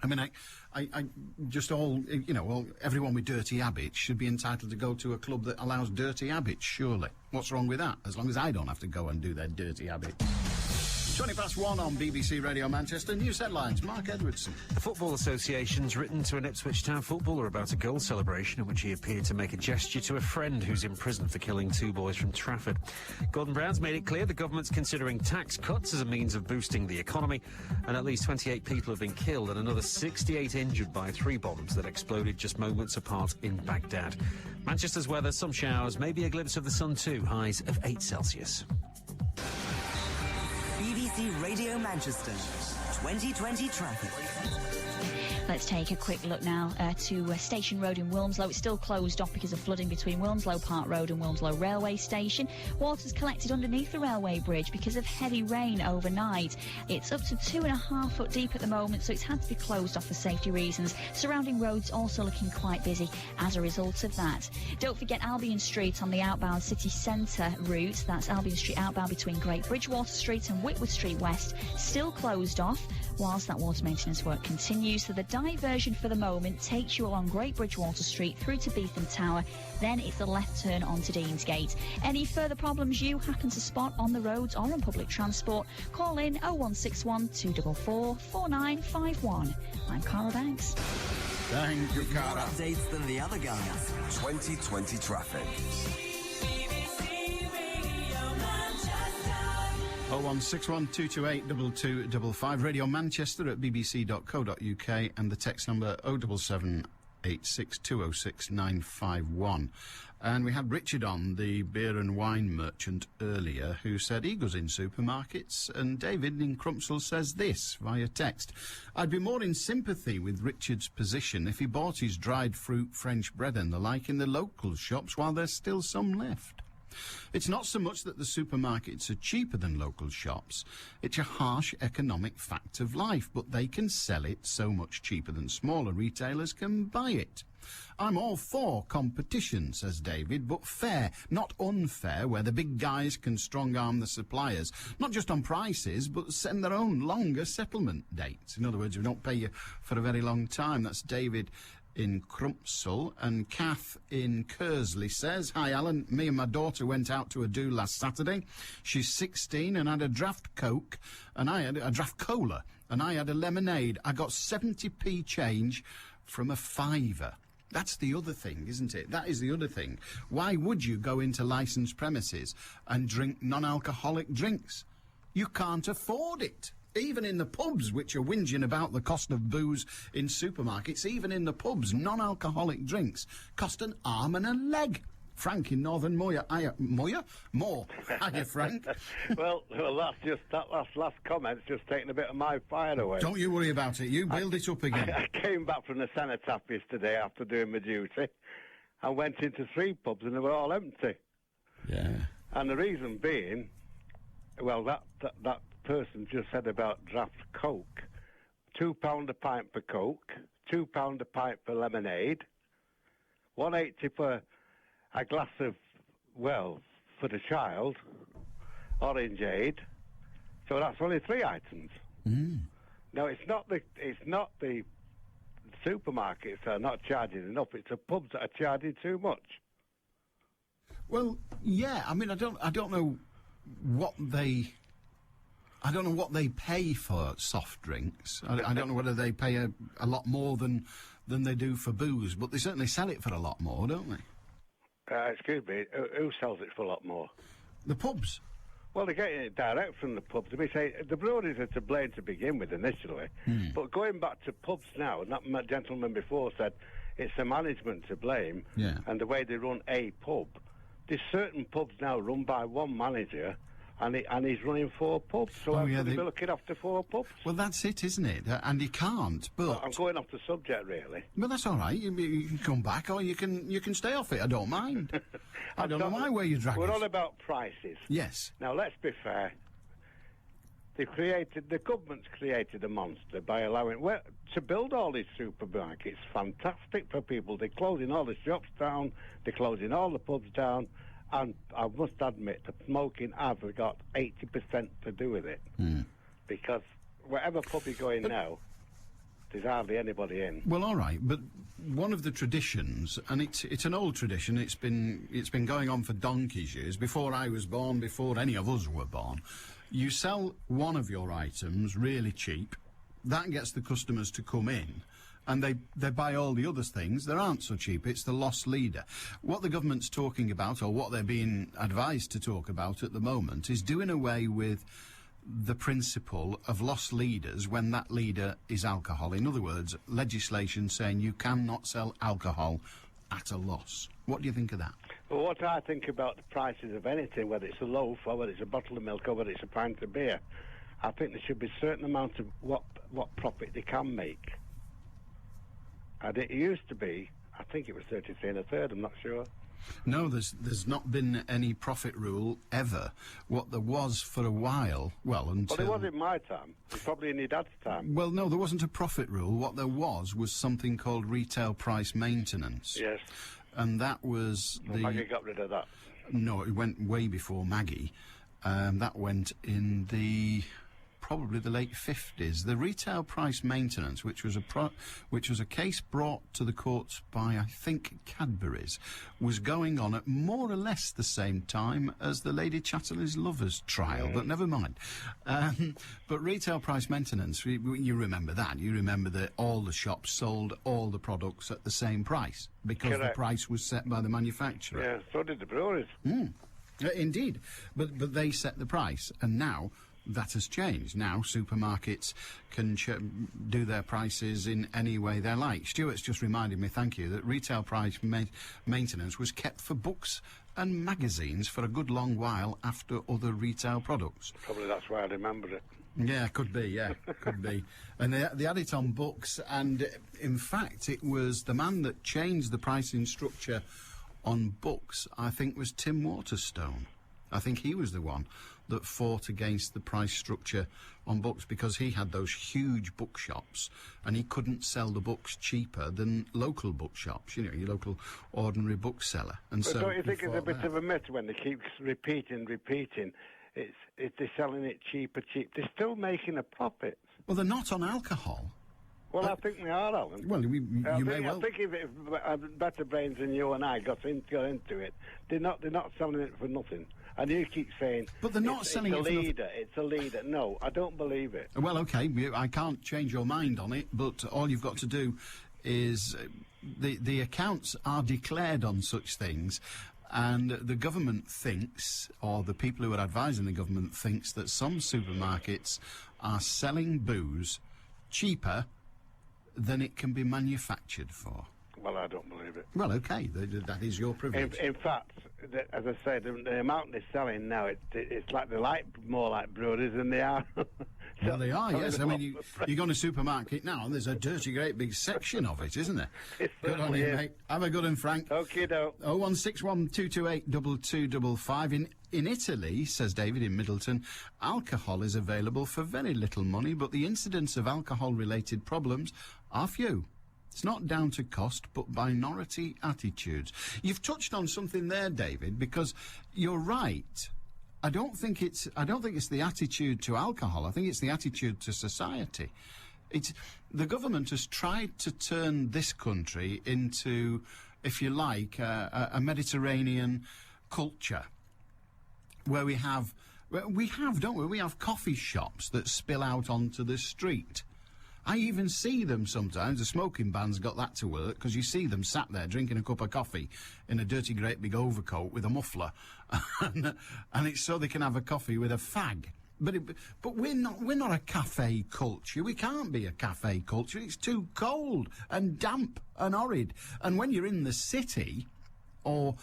I mean, I just all, you know, all, everyone with dirty habits should be entitled to go to a club that allows dirty habits, surely. What's wrong with that? As long as I don't have to go and do their dirty habits. 1:20 on BBC Radio Manchester. News headlines, Mark Edwardson. The Football Association's written to an Ipswich Town footballer about a goal celebration in which he appeared to make a gesture to a friend who's in prison for killing 2 boys from Trafford. Gordon Brown's made it clear the government's considering tax cuts as a means of boosting the economy, and at least 28 people have been killed and another 68 injured by 3 bombs that exploded just moments apart in Baghdad. Manchester's weather, some showers, maybe a glimpse of the sun too, highs of 8 Celsius. BBC Radio Manchester 2020 traffic. Let's take a quick look now to Station Road in Wilmslow. It's still closed off because of flooding between Wilmslow Park Road and Wilmslow Railway Station. Water's collected underneath the railway bridge because of heavy rain overnight. It's up to 2.5 foot deep at the moment, so it's had to be closed off for safety reasons. Surrounding roads also looking quite busy as a result of that. Don't forget Albion Street on the outbound city centre route. That's Albion Street outbound between Great Bridgewater Street and Whitworth Street West. Still closed off whilst that water maintenance work continues. So the diversion for the moment takes you along Great Bridgewater Street through to Beetham Tower, then it's a left turn onto Deansgate. Any further problems you happen to spot on the roads or on public transport, call in 0161 244 4951. I'm Cara Banks. Thank you, Cara. More updates than the other guys. 2020 traffic. 0161228 2255, Radio Manchester at bbc.co.uk, and the text number 07786206951. And we had Richard on, the beer and wine merchant, earlier, who said he goes in supermarkets, and David in Crumpsall says this via text. I'd be more in sympathy with Richard's position if he bought his dried fruit, French bread and the like in the local shops while there's still some left. It's not so much that the supermarkets are cheaper than local shops, it's a harsh economic fact of life, but they can sell it so much cheaper than smaller retailers can buy it. I'm all for competition, says David, but fair, not unfair, where the big guys can strong-arm the suppliers, not just on prices, but send their own longer settlement dates. In other words, we don't pay you for a very long time. That's David in Crumpsall. And Kath in Kersley says, hi Alan, me and my daughter went out to a do last Saturday. She's 16 and had a draft Coke, and I had a draft cola, and I had a lemonade. I got 70p change from a £5. That's the other thing, isn't it? That is the other thing. Why would you go into licensed premises and drink non-alcoholic drinks? You can't afford it. Even in the pubs, which are whinging about the cost of booze in supermarkets, even in the pubs, non-alcoholic drinks cost an arm and a leg. Frank in Northern Moya. Moya? More. Hiya, Frank. well, that last comment's just taken a bit of my fire away. Don't you worry about it. You build it up again. I came back from the cenotaph yesterday after doing my duty and went into 3 pubs and they were all empty. Yeah. And the reason being, well, that person just said about draft Coke. £2 a pint for Coke, £2 a pint for lemonade, $1.80 for a glass of, well, for the child, orangeade. So that's only 3 items. Mm. Now it's not the supermarkets that are not charging enough. It's the pubs that are charging too much. Well, yeah. I mean, I don't know what they pay for soft drinks. I don't know whether they pay a lot more than they do for booze, but they certainly sell it for a lot more, don't they? Excuse me, who sells it for a lot more? The pubs. Well, they're getting it direct from the pubs. We say the breweries are to blame to begin with initially, but going back to pubs now, and that gentleman before said it's the management to blame and the way they run a pub. There's certain pubs now run by one manager, and he's running 4 pubs, so everybody be looking after 4 pubs. Well, that's it, isn't it? And he can't, but... Well, I'm going off the subject, really. Well, that's all right. You can come back, or you can stay off it. I don't mind. I don't know where you drag We're us. all about prices. Yes. Now, let's be fair. The government's created a monster by allowing... Well, to build all these supermarkets, fantastic for people. They're closing all the shops down, they're closing all the pubs down, and I must admit that smoking has got 80% to do with it. Because whatever pub you go in now, there's hardly anybody in. Well, all right, but one of the traditions, and it's an old tradition, it's been going on for donkey's years, before I was born, before any of us were born. You sell one of your items really cheap, that gets the customers to come in, and they buy all the other things that aren't so cheap. It's the loss leader. What the government's talking about, or what they're being advised to talk about at the moment, is doing away with the principle of loss leaders when that leader is alcohol. In other words, legislation saying you cannot sell alcohol at a loss. What do you think of that? Well, what I think about the prices of anything, whether it's a loaf or whether it's a bottle of milk or whether it's a pint of beer, I think there should be a certain amount of what profit they can make. And it used to be, I think it was 33 1/3, I'm not sure. No, there's not been any profit rule ever. What there was for a while, well, until... Well, it was in my time. It's probably in your dad's time. Well, no, there wasn't a profit rule. What there was something called retail price maintenance. Yes. And that was Well, Maggie got rid of that. No, it went way before Maggie. That went in probably the late 50s. The retail price maintenance, which was a case brought to the courts by, I think, Cadbury's, was going on at more or less the same time as the Lady Chatterley's Lovers trial, but never mind. But retail price maintenance, you remember that. You remember that all the shops sold all the products at the same price because the price was set by the manufacturer. Yeah, so did the breweries. Indeed. But they set the price, and now that has changed. Now supermarkets can do their prices in any way they like. Stuart's just reminded me, thank you, that retail price maintenance was kept for books and magazines for a good long while after other retail products. Probably that's why I remember it. Yeah, could be, could be. And they had it on books, and in fact it was the man that changed the pricing structure on books, I think, was Tim Waterstone. I think he was the one that fought against the price structure on books because he had those huge bookshops and he couldn't sell the books cheaper than local bookshops, your local ordinary bookseller. And but so don't you think it's a bit of a myth when they keep repeating? They're selling it cheaper. They're still making a profit. Well, they're not on alcohol. Well, I think they are, Alan. Well, you may well. I think if better brains than you and I got into it, they're not selling it for nothing. And you keep saying, but they're not selling it for nothing. It's a leader. No, I don't believe it. Well, okay, I can't change your mind on it, but all you've got to do is the accounts are declared on such things, and the government thinks, or the people who are advising the government thinks, that some supermarkets are selling booze cheaper than it can be manufactured for. Well, I don't believe it. Well, okay, that is your privilege. In fact, as I said, the amount they're selling now, it's like they're more like breweries than they are. Well, they are, yes. I mean, you go to a supermarket now and there's a dirty, great big section of it, isn't there? Good on you, mate. Have a good one, Frank. Okay, doke. 0161 228 2255. In Italy, says David in Middleton, alcohol is available for very little money, but the incidence of alcohol-related problems are few. It's not down to cost, but minority attitudes. You've touched on something there, David, because you're right. I don't think it's the attitude to alcohol. I think it's the attitude to society. The government has tried to turn this country into, if you like, a Mediterranean culture where we have, don't we? We have coffee shops that spill out onto the street. I even see them sometimes. The smoking ban's got that to work, because you see them sat there drinking a cup of coffee in a dirty, great big overcoat with a muffler, and it's so they can have a coffee with a fag. But we're not a cafe culture. We can't be a cafe culture. It's too cold and damp and horrid. And when you're in the city, or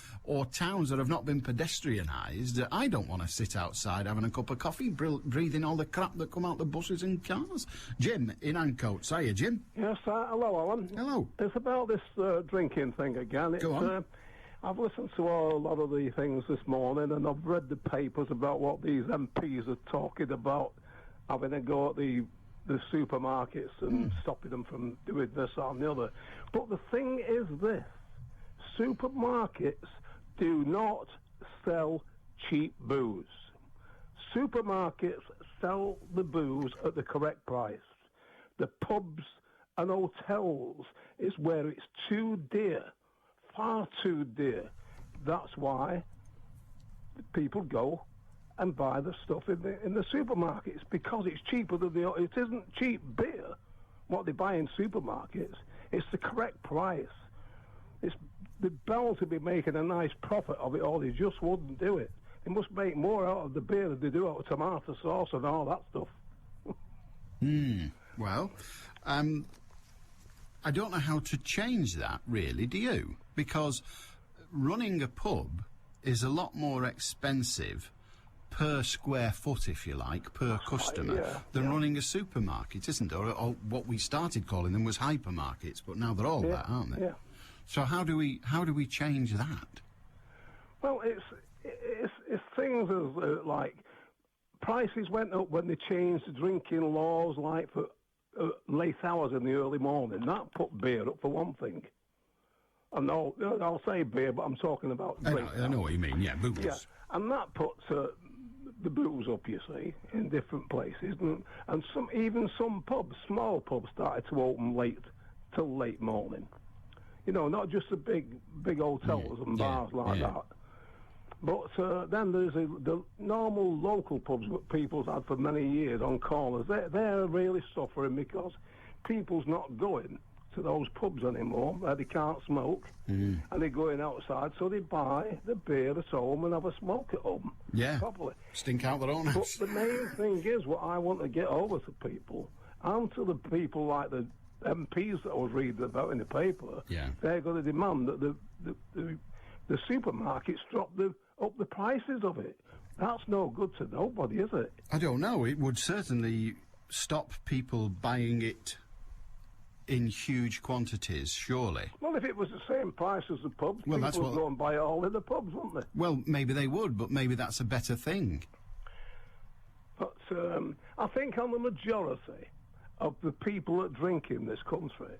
towns that have not been pedestrianised, I don't want to sit outside having a cup of coffee, breathing all the crap that come out the buses and cars. Jim in Ancoats. Hiya, Jim. Yes, hello, Alan. Hello. It's about this drinking thing again. Go on. I've listened to a lot of the things this morning, and I've read the papers about what these MPs are talking about, having a go at the supermarkets and stopping them from doing this or the other. But the thing is this. Supermarkets do not sell cheap booze. Supermarkets sell the booze at the correct price. The pubs and hotels is where it's too dear, far too dear. That's why people go and buy the stuff in the supermarkets, because it's cheaper than it isn't cheap beer, what they buy in supermarkets. It's the correct price. They're bound to be making a nice profit of it, or they just wouldn't do it. They must make more out of the beer than they do out of tomato sauce and all that stuff. Well, I don't know how to change that, really, do you? Because running a pub is a lot more expensive per square foot, if you like, per customer, than running a supermarket, isn't it? Or what we started calling them was hypermarkets, but now they're all that, aren't they? Yeah. So how do we change that? Well, it's things as like prices went up when they changed the drinking laws, like for late hours in the early morning. That put beer up for one thing. And I'll say beer, but I'm talking about drink. I know what you mean. Yeah, booze. Yeah, and that puts the booze up, you see, in different places, and some pubs, small pubs, started to open till late morning. You know, not just the big hotels and bars like that. But then there's the normal local pubs that people's had for many years on corners. They're really suffering because people's not going to those pubs anymore where they can't smoke, and they're going outside, so they buy the beer at home and have a smoke at home. Yeah, properly. Stink out their own house. But the main thing is what I want to get over to people, and to the people like the MPs that I was reading about in the paper, they're going to demand that the supermarkets up the prices of it. That's no good to nobody, is it? I don't know. It would certainly stop people buying it in huge quantities, surely. Well, if it was the same price as the pubs, people would go and buy it all in the pubs, wouldn't they? Well, maybe they would, but maybe that's a better thing. But I think on the majority of the people that drink in this country,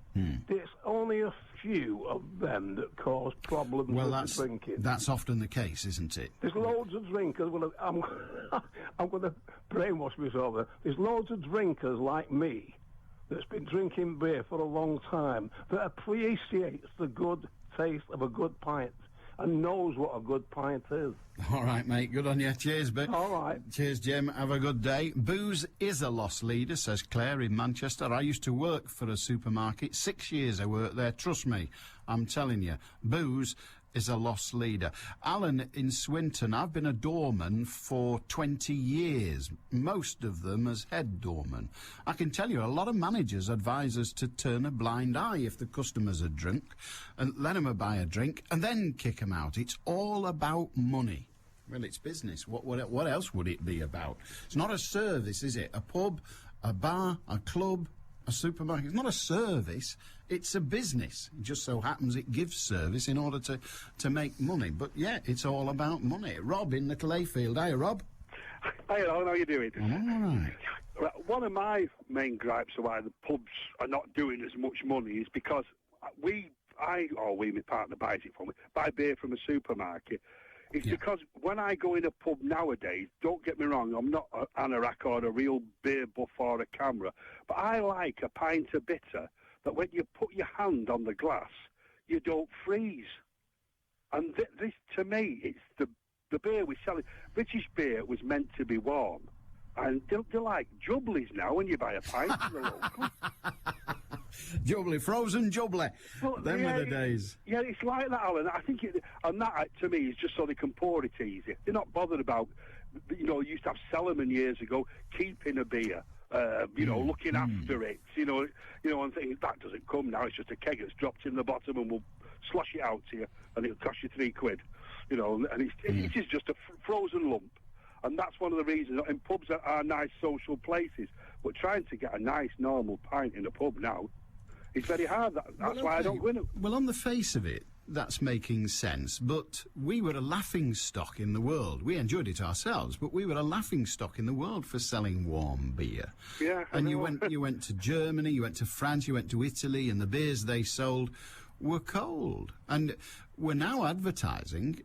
it's only a few of them that cause problems with the drinking. That's often the case, isn't it? There's loads of drinkers. I'm going to brainwash myself there. There's loads of drinkers like me that's been drinking beer for a long time that appreciates the good taste of a good pint and knows what a good pint is. All right, mate. Good on you. Cheers, mate. All right. Cheers, Jim. Have a good day. Booze is a loss leader, says Claire in Manchester. I used to work for a supermarket. 6 years I worked there. Trust me, I'm telling you. Booze is a loss leader. Alan in Swinton. I've been a doorman for 20 years, most of them as head doorman. I can tell you a lot of managers advise us to turn a blind eye if the customers are drunk and let them buy a drink and then kick them out. It's all about money. Well, it's business. What else would it be about? It's not a service, is it? A pub, a bar, a club, a supermarket. It's not a service. It's a business. It just so happens it gives service in order to make money. But, yeah, it's all about money. Rob in Little Hayfield. Hiya, Rob. Hi, Alan. How are you doing? All right. One of my main gripes of why the pubs are not doing as much money is because my partner buys it for me, buy beer from a supermarket. It's because when I go in a pub nowadays, don't get me wrong, I'm not an anorak or a real beer buff or a camera, but I like a pint of bitter that when you put your hand on the glass, you don't freeze. And this, to me, it's the beer we're selling. British beer was meant to be warm. And they're like jubblies now when you buy a pint from the local. Jubbly, frozen jubbly. Well, Them were the days. Yeah, it's like that, Alan. I think and that, to me, is just so they can pour it easy. They're not bothered about, you used to have Sellerman years ago, keeping a beer, looking after it, and thinking, that doesn't come now. It's just a keg that's dropped in the bottom and we'll slosh it out to you and it'll cost you £3, and it is just a frozen lump. And that's one of the reasons. And pubs are nice social places, but trying to get a nice, normal pint in a pub now is very hard. That's why I don't go in it. Well, on the face of it, that's making sense. But we were a laughing stock in the world. We enjoyed it ourselves, but we were a laughing stock in the world for selling warm beer. Yeah. And you went to Germany, you went to France, you went to Italy, and the beers they sold were cold. And we're now advertising.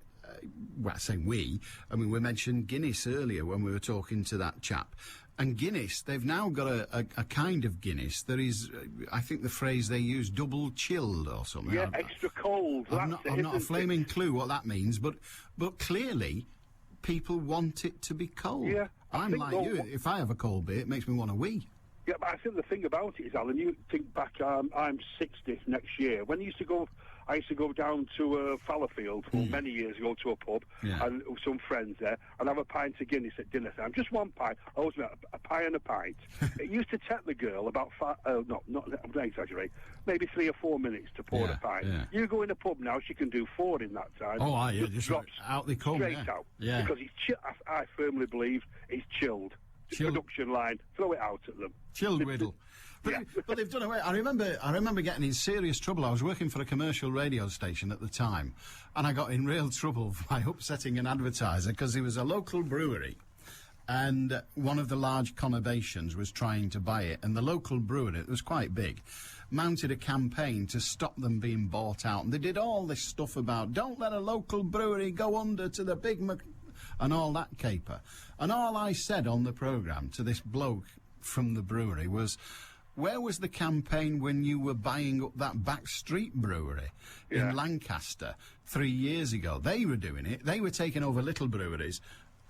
Well, I say we mentioned Guinness earlier when we were talking to that chap. And Guinness, they've now got a kind of Guinness that is, I think the phrase they use, double chilled or something. Yeah, extra cold. I've not a flaming clue what that means, but clearly people want it to be cold. Yeah, I'm like you. If I have a cold beer, it makes me want to wee. Yeah, but I think the thing about it is, Alan, you think back, I'm 60 next year. When I used to go down to Fallowfield many years ago to a pub and with some friends there and have a pint of Guinness at dinner time. Just one pint. I always met a pie and a pint. It used to take the girl about I'm not exaggerating, maybe 3 or 4 minutes to pour the pint. Yeah. You go in a pub now, she can do 4 in that time. Oh, just drops out they come. Straight out. Yeah. Because I firmly believe it's chilled. Production line, throw it out at them. Chilled whittle. But they've done away. I remember getting in serious trouble. I was working for a commercial radio station at the time, and I got in real trouble by upsetting an advertiser because he was a local brewery, and one of the large conurbations was trying to buy it, and the local brewery, it was quite big, mounted a campaign to stop them being bought out, and they did all this stuff about don't let a local brewery go under to the big and all that caper. And all I said on the programme to this bloke from the brewery was, where was the campaign when you were buying up that back street brewery in Lancaster 3 years ago? They were doing it. They were taking over little breweries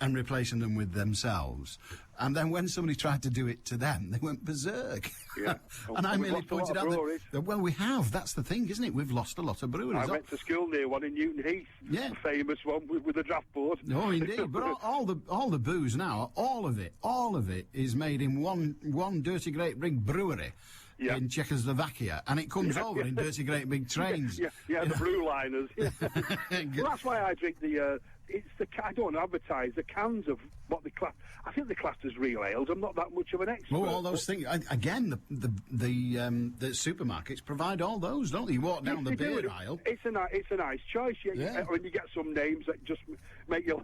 and replacing them with themselves. And then when somebody tried to do it to them, they went berserk. Yeah. And I merely pointed out that, well, we have. That's the thing, isn't it? We've lost a lot of breweries. I went to school near one in Newton Heath. Yeah. A famous one with a draft board. Oh, indeed. But all the booze now, all of it is made in one dirty great big brewery. Yeah. In Czechoslovakia, and it comes over in dirty great big trains. Yeah, the blue liners. Yeah. Well, that's why I drink the. I don't advertise the cans of what they class. I think they're classed as real ales. I'm not that much of an expert. Oh, all those things. Again, the supermarkets provide all those, don't they? You walk down the beer aisle. It's a nice choice. When you get some names that just make you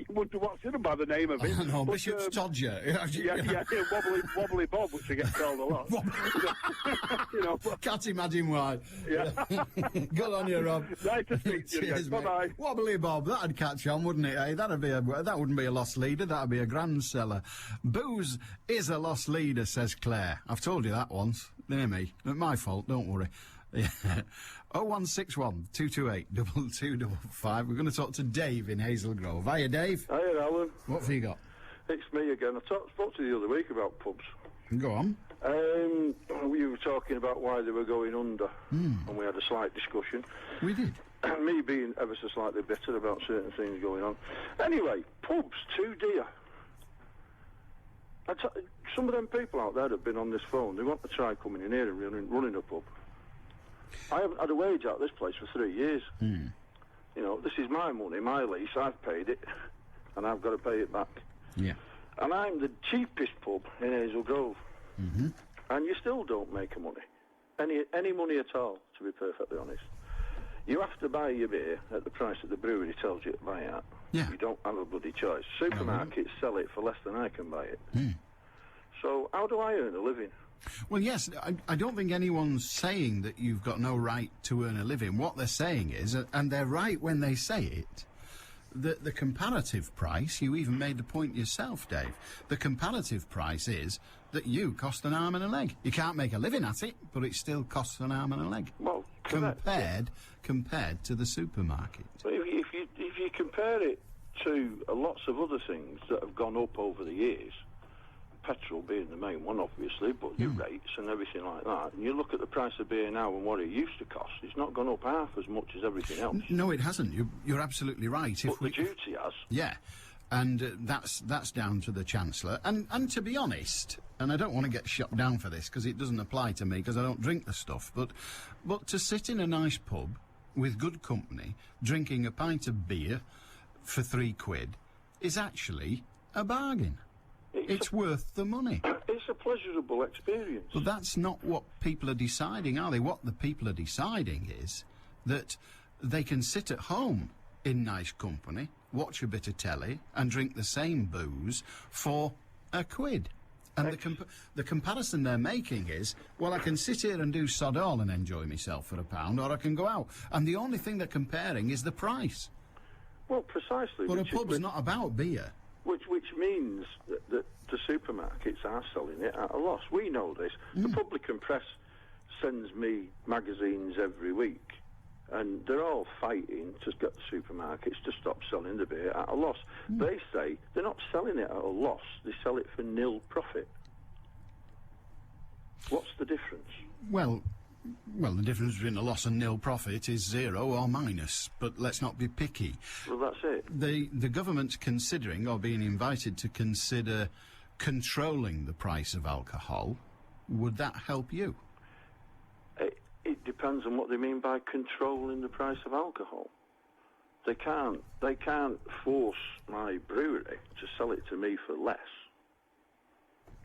wonder what's in them by the name of it. No, Bishop's Todger. Wobbly Bob, which I get called a lot. Can't imagine why. Yeah. Good on you, Rob. Nice to speak to you. Bye-bye. Wobbly Bob, that'd catch on, wouldn't it? That wouldn't be a lost leader. That'd be a grand seller. Booze is a lost leader, says Claire. I've told you that once. Near me. Not my fault. Don't worry. 0161 228 2255. We're going to talk to Dave in Hazel Grove. Hiya, Dave. Hiya, Alan. What have you got? It's me again. I spoke to you the other week about pubs. Go on. We were talking about why they were going under, and we had a slight discussion. We did. Me being ever so slightly bitter about certain things going on. Anyway, pubs, too dear. Some of them people out there that have been on this phone, they want to try coming in here and running a pub. I haven't had a wage out of this place for 3 years. This is my money, my lease, I've paid it, and I've got to pay it back. Yeah. And I'm the cheapest pub in Hazel Grove. And you still don't make a money. Any money at all, to be perfectly honest. You have to buy your beer at the price that the brewery tells you to buy it at. Yeah. You don't have a bloody choice. Supermarkets sell it for less than I can buy it. So how do I earn a living? Well, yes, I don't think anyone's saying that you've got no right to earn a living. What they're saying is, and they're right when they say it, that the comparative price, you even made the point yourself, Dave, the comparative price is that you cost an arm and a leg. You can't make a living at it, but it still costs an arm and a leg. Well, compared to the supermarket. But if you compare it to lots of other things that have gone up over the years, petrol being the main one, obviously, but your rates and everything like that, and you look at the price of beer now and what it used to cost, it's not gone up half as much as everything else. No, it hasn't. You're absolutely right. But the duty has. Yeah, and that's down to the Chancellor. And to be honest, and I don't want to get shut down for this because it doesn't apply to me because I don't drink the stuff, but to sit in a nice pub with good company, drinking a pint of beer for £3 is actually a bargain. It's worth the money. It's a pleasurable experience. But that's not what people are deciding, are they? What the people are deciding is that they can sit at home in nice company, watch a bit of telly, and drink the same booze for £1. And the comparison they're making is, well, I can sit here and do sod all and enjoy myself for £1, or I can go out. And the only thing they're comparing is the price. Well, precisely. But a pub's not about beer. Which means that the supermarkets are selling it at a loss. We know this. The Republican press sends me magazines every week, and they're all fighting to get the supermarkets to stop selling the beer at a loss. They say they're not selling it at a loss, they sell it for nil profit. What's the difference? Well, the difference between a loss and nil profit is 0 or minus, but let's not be picky. Well, that's it. The government's considering, or being invited to consider, controlling the price of alcohol. Would that help you? It depends on what they mean by controlling the price of alcohol. They can't force my brewery to sell it to me for less.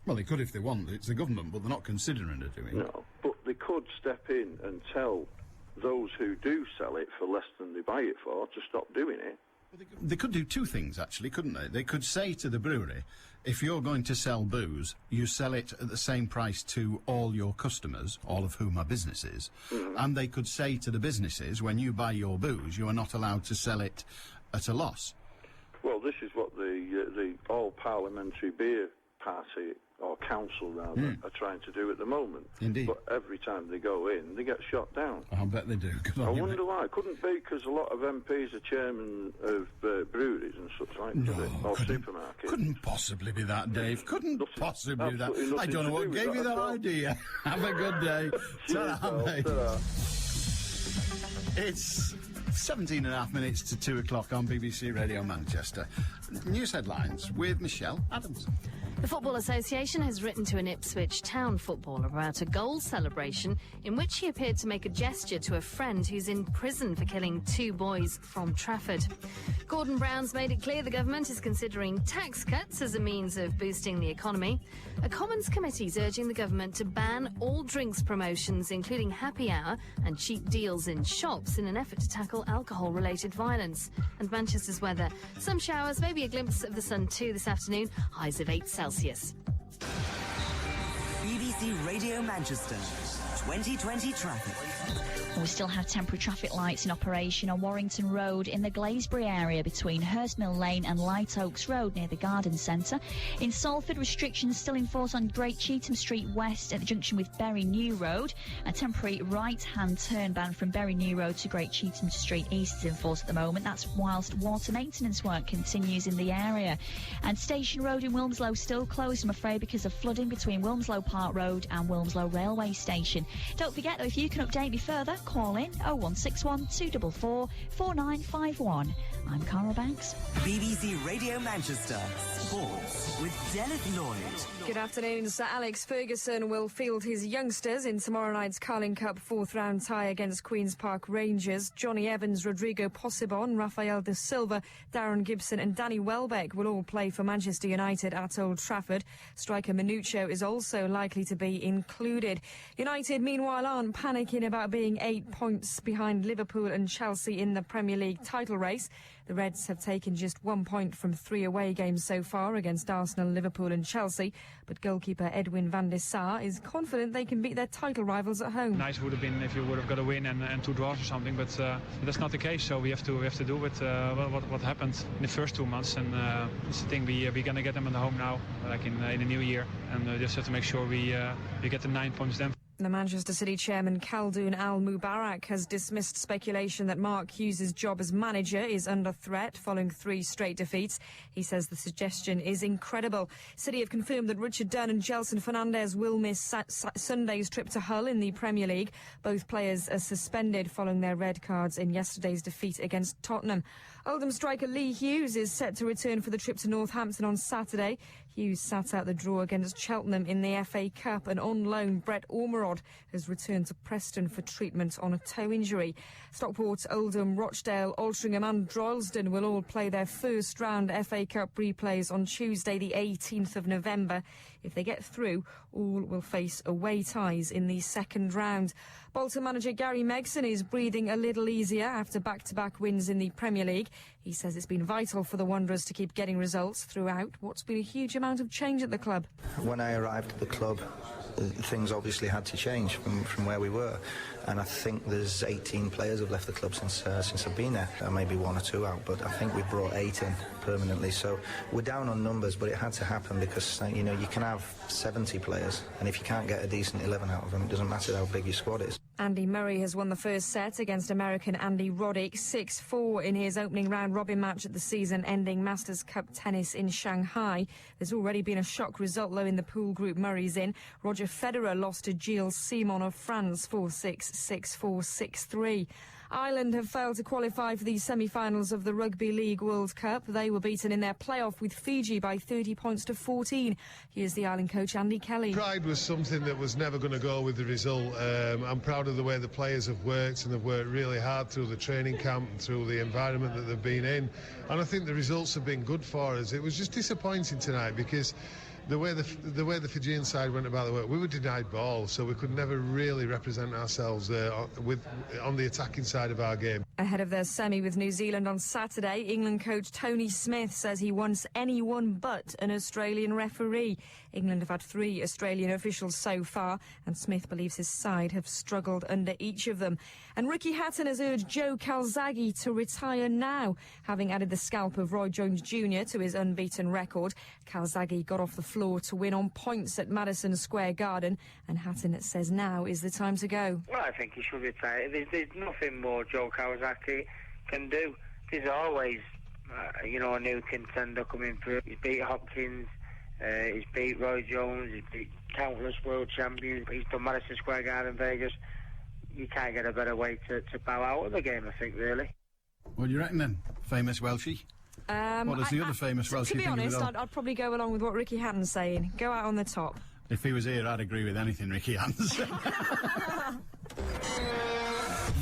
Well, they could if they want. It's the government, but they're not considering it doing. No, but they could step in and tell those who do sell it for less than they buy it for to stop doing it. They could do two things, actually, couldn't they? They could say to the brewery, if you're going to sell booze, you sell it at the same price to all your customers, all of whom are businesses. And they could say to the businesses, when you buy your booze, you are not allowed to sell it at a loss. Well, this is what the all-parliamentary beer party, or council rather, are trying to do at the moment. Indeed. But every time they go in, they get shot down. I bet they do. I wonder why. Couldn't be because a lot of MPs are chairmen of breweries and such like that, or supermarkets. Couldn't possibly be that, Dave. Couldn't possibly be that. I don't know what gave you that idea. Have a good day. Ta-ra, mate. It's 17 and a half minutes to 2 o'clock on BBC Radio Manchester. News headlines with Michelle Adams. The Football Association has written to an Ipswich Town footballer about a goal celebration in which he appeared to make a gesture to a friend who's in prison for killing 2 boys from Trafford. Gordon Brown's made it clear the government is considering tax cuts as a means of boosting the economy. A Commons committee is urging the government to ban all drinks promotions, including happy hour and cheap deals in shops, in an effort to tackle alcohol-related violence. And Manchester's weather. Some showers, maybe a glimpse of the sun too this afternoon. Highs of 8 Celsius. BBC Radio Manchester, 2020 traffic. We still have temporary traffic lights in operation on Warrington Road in the Glaisbury area between Hurstmill Lane and Light Oaks Road near the Garden Centre. In Salford, restrictions still in force on Great Cheetham Street West at the junction with Bury New Road. A temporary right-hand turn ban from Bury New Road to Great Cheetham Street East is in force at the moment. That's whilst water maintenance work continues in the area. And Station Road in Wilmslow still closed, I'm afraid, because of flooding between Wilmslow Park Road and Wilmslow Railway Station. Don't forget, though, if you can update me further, call in 0161 244 4951. I'm Cara Banks. BBC Radio Manchester, Sports with Dennis Lloyd. Good afternoon. Sir Alex Ferguson will field his youngsters in tomorrow night's Carling Cup 4th round tie against Queen's Park Rangers. Johnny Evans, Rodrigo Possebon, Rafael de Silva, Darren Gibson and Danny Welbeck will all play for Manchester United at Old Trafford. Striker Minuccio is also likely to be included. United, meanwhile, aren't panicking about being 8 points behind Liverpool and Chelsea in the Premier League title race. The Reds have taken just 1 point from 3 away games so far against Arsenal, Liverpool and Chelsea. But goalkeeper Edwin van der Sar is confident they can beat their title rivals at home. Nice would have been if you would have got a win and 2 draws or something, but that's not the case. So we have to do with what happened in the first 2 months, and it's the thing we're going to get them at home now, like in the new year, and just have to make sure we get the 9 points then. The Manchester City chairman Khaldoon Al-Mubarak has dismissed speculation that Mark Hughes' job as manager is under threat following 3 straight defeats. He says the suggestion is incredible. City have confirmed that Richard Dunn and Gelson Fernandes will miss Sunday's trip to Hull in the Premier League. Both players are suspended following their red cards in yesterday's defeat against Tottenham. Oldham striker Lee Hughes is set to return for the trip to Northampton on Saturday. Hughes sat out the draw against Cheltenham in the FA Cup, and on loan Brett Ormerod has returned to Preston for treatment on a toe injury. Stockport, Oldham, Rochdale, Altrincham and Droylsden will all play their first round FA Cup replays on Tuesday the 18th of November. If they get through, all will face away ties in the second round. Bolton manager Gary Megson is breathing a little easier after back-to-back wins in the Premier League. He says it's been vital for the Wanderers to keep getting results throughout what's been a huge amount of change at the club. When I arrived at the club, things obviously had to change from where we were, and I think there's 18 players have left the club since I've been there. Maybe 1 or 2 out, but I think we brought 8 in permanently. So we're down on numbers, but it had to happen because you can have 70 players, and if you can't get a decent 11 out of them, it doesn't matter how big your squad is. Andy Murray has won the first set against American Andy Roddick 6-4 in his opening round-robin match at the season-ending Masters Cup tennis in Shanghai. There's already been a shock result, though, in the pool group Murray's in. Roger Federer lost to Gilles Simon of France 4-6, 6-4, 6-3. Ireland have failed to qualify for the semi-finals of the Rugby League World Cup. They were beaten in their playoff with Fiji by 30 points to 14. Here's the Ireland coach Andy Kelly. Pride was something that was never going to go with the result. I'm proud of the way the players have worked, and they've worked really hard through the training camp and through the environment that they've been in. And I think the results have been good for us. It was just disappointing tonight because the way the Fijian side went about the work, we were denied ball, so we could never really represent ourselves on the attacking side of our game. Ahead of their semi with New Zealand on Saturday, England coach Tony Smith says he wants anyone but an Australian referee. England have had 3 Australian officials so far, and Smith believes his side have struggled under each of them. And Ricky Hatton has urged Joe Calzaghe to retire now, having added the scalp of Roy Jones Jr. to his unbeaten record. Calzaghe got off the floor to win on points at Madison Square Garden, and Hatton says now is the time to go. Well, I think he should retire. There's nothing more Joe Calzaghe can do. There's always, a new contender coming through. He's beat Hopkins, he's beat Roy Jones, he's beat countless world champions. He's done Madison Square Garden, Vegas. You can't get a better way to bow out of the game, I think, really. What do you reckon then, famous Welshie? What does the other famous Welshie think? To be honest, of it all? I'd probably go along with what Ricky Hatton's saying. Go out on the top. If he was here, I'd agree with anything Ricky Hatton's.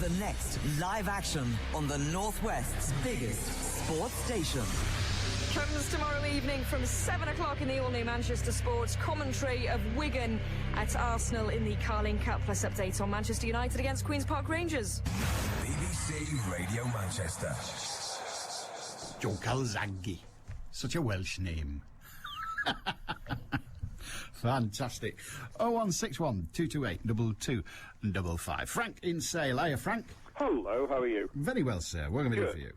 The next live action on the Northwest's biggest sports station. Comes tomorrow evening from 7 o'clock in the all-new Manchester Sports. Commentary of Wigan at Arsenal in the Carling Cup, plus updates on Manchester United against Queen's Park Rangers. BBC Radio Manchester. Joe Calzaghe. Such a Welsh name. Fantastic. 0161 228 2255. Frank in Sale. Hiya, Frank. Hello, how are you? Very well, sir. What can we do for you?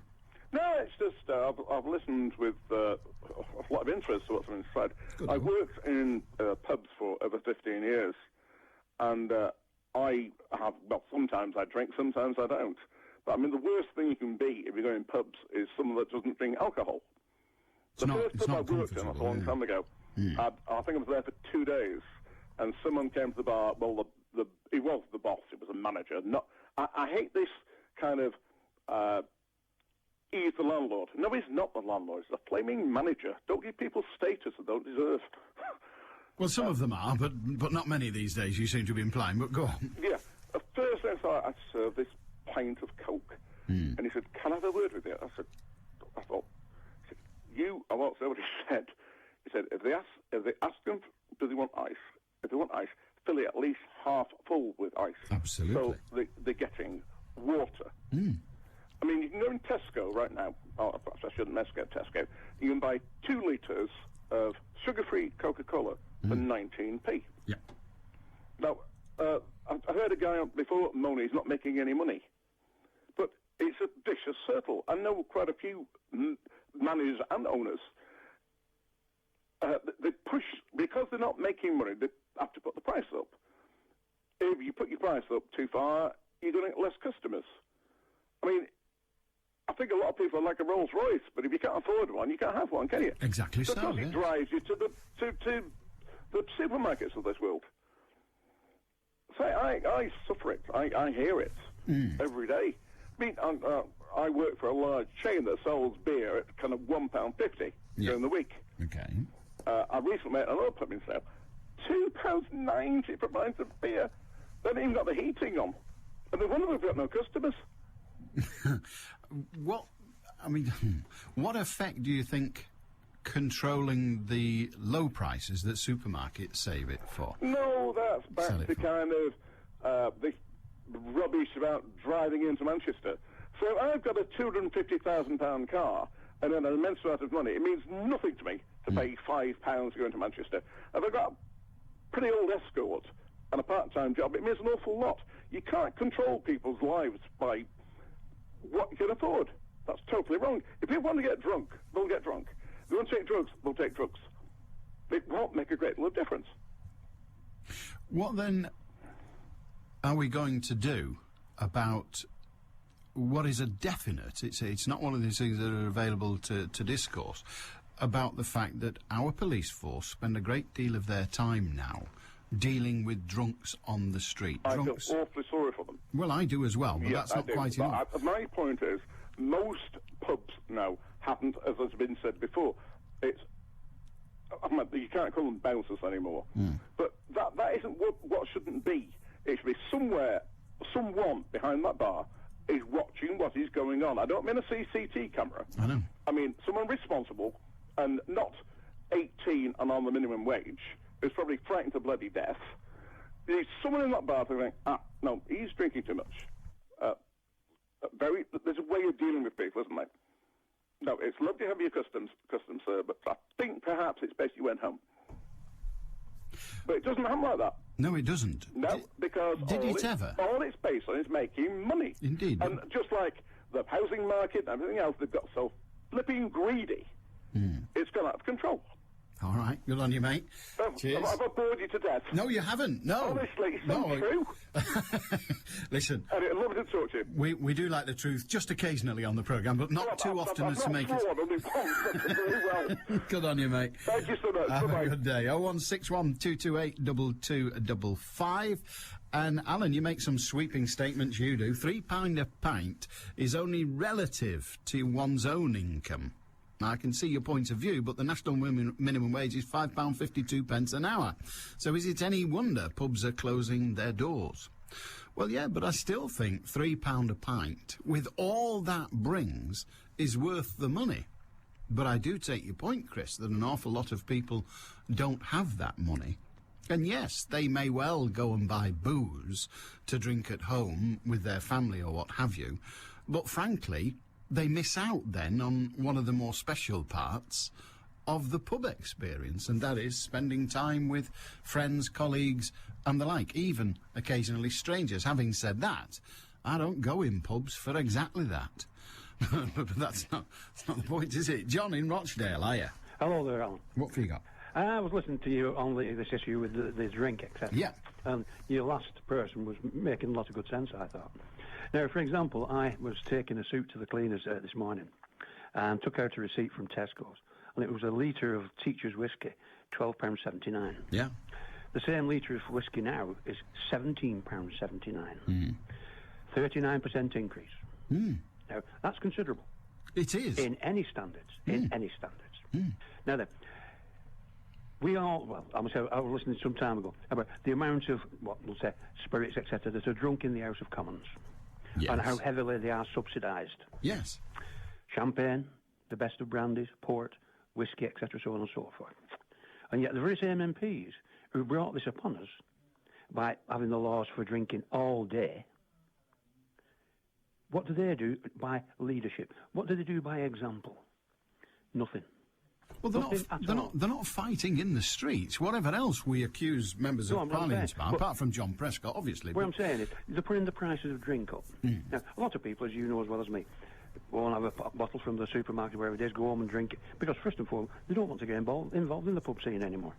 No, it's just I've listened with a lot of interest to what's been said. I worked in pubs for over 15 years, and sometimes I drink, sometimes I don't. But I mean, the worst thing you can be if you go in pubs is someone that doesn't drink alcohol. The first pub I worked in a long time ago, I think I was there for 2 days, and someone came to the bar. Well, he was the boss. It was a manager. I hate this kind of. He's the landlord. No, he's not the landlord. He's a flaming manager. Don't give people status they don't deserve. Well, some of them are, but not many these days, you seem to be implying, but go on. Yeah. At first I thought I'd serve this pint of Coke. And he said, can I have a word with you? I thought, I won't say what he said. He said, if they ask him, does he want ice? If they want ice, fill it at least half full with ice. Absolutely. So they're getting water. I mean, you can go in Tesco right now. Oh, perhaps I shouldn't get Tesco. You can buy 2 litres of sugar-free Coca-Cola for 19p. Yeah. Now, I heard a guy before moaning he's not making any money. But it's a vicious circle. I know quite a few managers and owners. They push, because they're not making money, they have to put the price up. if you put your price up too far, you're going to get less customers. I mean, I think a lot of people are like a Rolls Royce, but if you can't afford one, you can't have one, can you? Exactly so, Because it drives you to the supermarkets of this world. So I suffer it. I hear it every day. I mean, I work for a large chain that sells beer at kind of £1.50 during the week. Okay. I recently made another pub in sale. £2.90 for a pint of beer. They haven't even got the heating on. And they've wondered if they've got no customers. What effect do you think controlling the low prices that supermarkets save it for? No, that's back to kind of the rubbish about driving into Manchester. So I've got a £250,000 car and an immense amount of money. It means nothing to me to pay £5 to go into Manchester. If I've got a pretty old Escort and a part-time job, it means an awful lot. You can't control people's lives by what you can afford. That's totally wrong. If people want to get drunk, they'll get drunk. If they want to take drugs, they'll take drugs. It won't make a great deal of difference. What then are we going to do about what is a definite, it's not one of these things that are available to discourse, about the fact that our police force spend a great deal of their time now dealing with drunks on the street. I feel awfully sorry for them. Well, I do as well, but that's not quite enough. My point is, most pubs now haven't, as has been said before, you can't call them bouncers anymore. But that isn't what shouldn't be. It should be someone behind that bar is watching what is going on. I don't mean a CCTV camera. I know. I mean someone responsible and not 18 and on the minimum wage who's probably frightened to bloody death. There's someone in that bar thinking, no, he's drinking too much. There's a way of dealing with people, isn't there? No, it's lovely to have your customs, sir, but I think perhaps it's best you went home. But it doesn't happen like that. No, it doesn't. No, because all it's based on is making money. Indeed. And just like the housing market and everything else, they've got so flipping greedy. It's gone out of control. All right, good on you, mate. Cheers. Have I bored you to death? No, you haven't. No. Honestly, it's not true. Listen. And I'd love to talk to you. We do like the truth just occasionally on the programme, but not too often as to make it. Very well. Good on you, mate. Thank you so much. Have a good day. 0161228 2225. And Alan, you make some sweeping statements, you do. £3 a pint is only relative to one's own income. Now, I can see your point of view, but the national minimum wage is £5.52 an hour. So is it any wonder pubs are closing their doors? Well, yeah, but I still think £3 a pint, with all that brings, is worth the money. But I do take your point, Chris, that an awful lot of people don't have that money. And yes, they may well go and buy booze to drink at home with their family or what have you, but frankly, they miss out then on one of the more special parts of the pub experience, and that is spending time with friends, colleagues and the like, even occasionally strangers. Having said that, I don't go in pubs for exactly that. But that's not the point, is it? John in Rochdale, are you? Hello there, Alan. What have you got? I was listening to you on this issue with the drink, etc. Yeah. And your last person was making a lot of good sense, I thought. Now, for example, I was taking a suit to the cleaners this morning and took out a receipt from Tesco's, and it was a litre of Teacher's whiskey, £12.79. Yeah. The same litre of whiskey now is £17.79. 39% increase. Now, that's considerable. It is. In any standards. In any standards. Now then, I was listening some time ago about the amount of, we'll say, spirits, etc., that are drunk in the House of Commons. Yes. And how heavily they are subsidised. Yes. Champagne, the best of brandies, port, whiskey, etc., so on and so forth. And yet the very same MPs who brought this upon us by having the laws for drinking all day, what do they do by leadership? What do they do by example? Nothing. Well, they're not fighting in the streets. Whatever else we accuse members of Parliament of, apart from John Prescott, obviously. What I'm saying is, they're putting the prices of drink up. Now, a lot of people, as you know as well as me, won't have a bottle from the supermarket, wherever it is, go home and drink it. Because, first and foremost, they don't want to get involved in the pub scene anymore.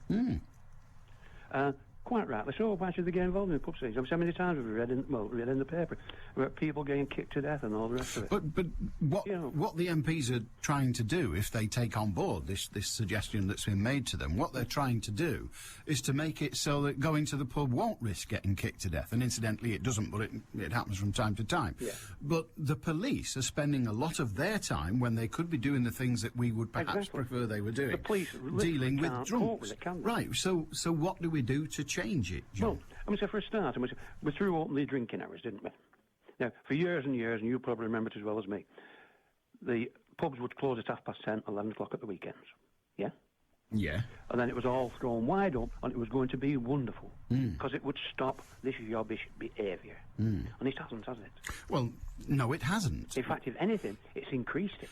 Quite rightly so. Why should they get involved in the pub scenes? How many times have we read in the paper about people getting kicked to death and all the rest of it? But what the MPs are trying to do, if they take on board this suggestion that's been made to them, what they're trying to do is to make it so that going to the pub won't risk getting kicked to death. And incidentally, it doesn't, but it happens from time to time. Yeah. But the police are spending a lot of their time when they could be doing the things that we would perhaps prefer they were doing. The police dealing with can't drunks. cope with it, can they? Right. So what do we do to change it, John? Well, so for a start, we threw open the drinking hours, didn't we? Now, for years and years, and you probably remember it as well as me, the pubs would close at 10:30, 11 o'clock at the weekends. Yeah? Yeah. And then it was all thrown wide up, and it was going to be wonderful, because it would stop this yobbish behaviour. And it hasn't, has it? Well, no, it hasn't. In fact, if anything, it's increased it.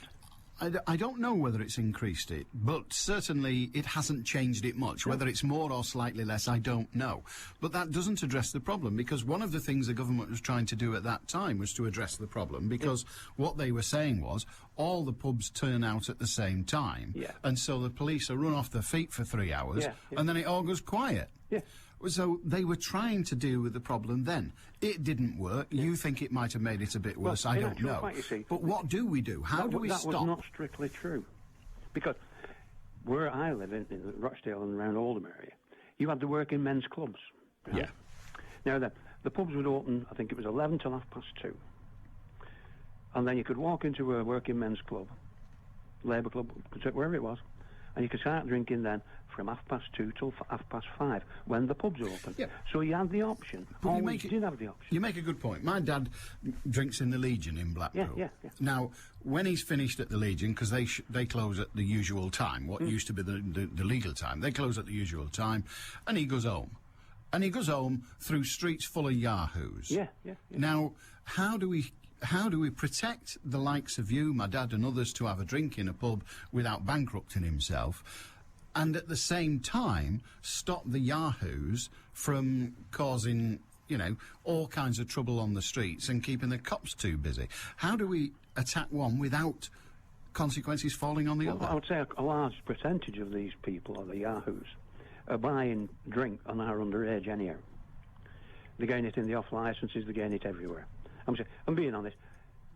I don't know whether it's increased it, but certainly it hasn't changed it much. Whether it's more or slightly less, I don't know. But that doesn't address the problem, because one of the things the government was trying to do at that time was to address the problem, because what they were saying was all the pubs turn out at the same time, and so the police are run off their feet for 3 hours, and then it all goes quiet. Yeah. So they were trying to deal with the problem then. It didn't work. You think it might have made it a bit worse. I don't know. Fact, you see, but what do we do? How do we stop? That was not strictly true. Because where I live, in Rochdale and around Oldham area, you had the working men's clubs. Right? Yeah. Now, the pubs would open, I think it was 11 till 2:30. And then you could walk into a working men's club, Labour club, wherever it was, and you could start drinking then from 2:30 till 5:30 when the pubs open. Yeah. So you had the option. But you did have the option. You make a good point. My dad drinks in the Legion in Blackpool. Yeah. Now, when he's finished at the Legion, because they close at the usual time, what used to be the legal time, they close at the usual time, and he goes home. And he goes home through streets full of yahoos. Yeah. Now, how do we protect the likes of you, my dad and others, to have a drink in a pub without bankrupting himself, and at the same time stop the yahoos from causing, all kinds of trouble on the streets and keeping the cops too busy? How do we attack one without consequences falling on the other? I would say a large percentage of these people, or the yahoos, are buying drink and are underage anyhow. They're getting it in the off licences, they're getting it everywhere. I'm being honest.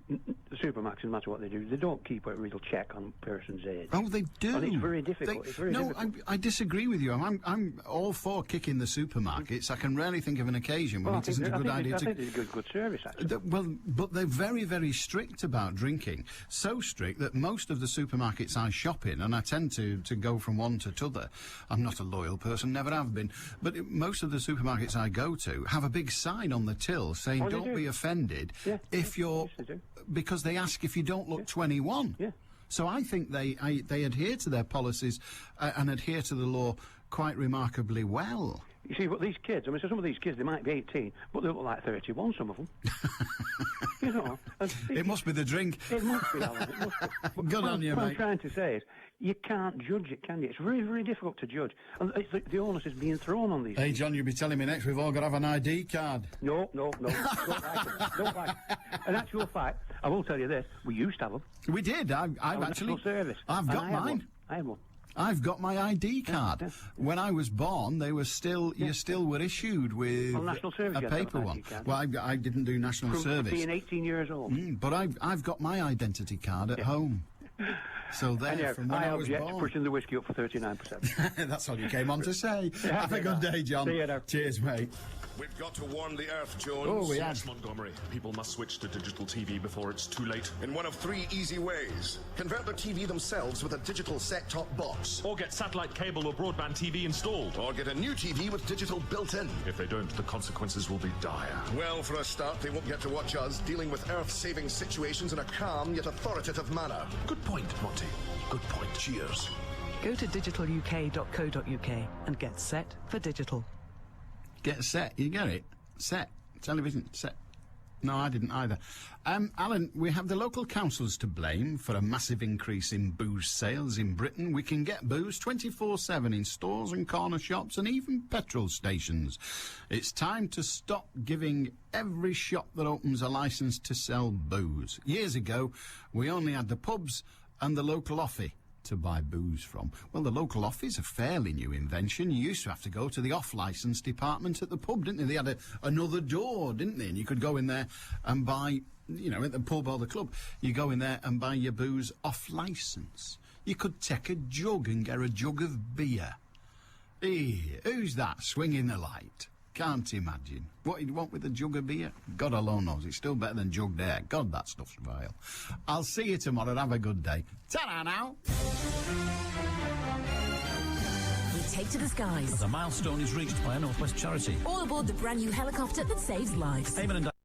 The supermarkets, no matter what they do, they don't keep a real check on a person's age. Oh, they do. And it's very difficult. I disagree with you. I'm all for kicking the supermarkets. I can rarely think of an occasion when it isn't a good idea to... I think it's a good service, actually. But they're very, very strict about drinking. So strict that most of the supermarkets I shop in, and I tend to go from one to t'other. I'm not a loyal person, never have been. But most of the supermarkets I go to have a big sign on the till saying, don't be offended if you're... Yes, they do. Because they ask if you don't look 21. Yeah. So I think they adhere to their policies and adhere to the law quite remarkably well. You see, but these kids, so some of these kids, they might be 18, but they look like 31, some of them. It must be the drink. It must be, Alan, it must be. Good on you, mate. What I'm trying to say is, you can't judge it, can you? It's very, very difficult to judge. And the onus is being thrown on these. Hey, John, you'll be telling me next we've all got to have an ID card. No. Don't like it. In actual fact, I will tell you this, we used to have them. We did. I've actually... Service. I've got mine. I have one. I've got my ID card. Yeah. When I was born, they were still you still were issued with national service, a paper one. Well, I didn't do national service. Being 18 years old. But I've got my identity card at home. So there, from when I was born. Pushing the whiskey up for 39%. That's all you came on to say. Have a good day, John. See you now. Cheers, mate. We've got to warn the Earth, Jones. Oh, we yes, Montgomery. People must switch to digital TV before it's too late. In one of 3 easy ways. Convert their TV themselves with a digital set-top box. Or get satellite cable or broadband TV installed. Or get a new TV with digital built-in. If they don't, the consequences will be dire. Well, for a start, they won't get to watch us dealing with Earth-saving situations in a calm yet authoritative manner. Good point, Monty. Good point. Cheers. Go to digitaluk.co.uk and get set for digital. Get set, you get it? Set. Television, set. No, I didn't either. Alan, we have the local councils to blame for a massive increase in booze sales in Britain. We can get booze 24/7 in stores and corner shops and even petrol stations. It's time to stop giving every shop that opens a licence to sell booze. Years ago, we only had the pubs and the local offie to buy booze from? Well, the local off is a fairly new invention. You used to have to go to the off-licence department at the pub, didn't they? They had another door, didn't they? And you could go in there and buy, you know, at the pub or the club, you go in there and buy your booze off-licence. You could take a jug and get a jug of beer. Hey, who's that swinging the light? Can't imagine. What you'd want with a jug of beer? God alone knows. It's still better than jugged air. God, that stuff's vile. I'll see you tomorrow and have a good day. Ta-ra now! We take to the skies. As a milestone is reached by a Northwest charity. All aboard the brand new helicopter that saves lives. Eamon and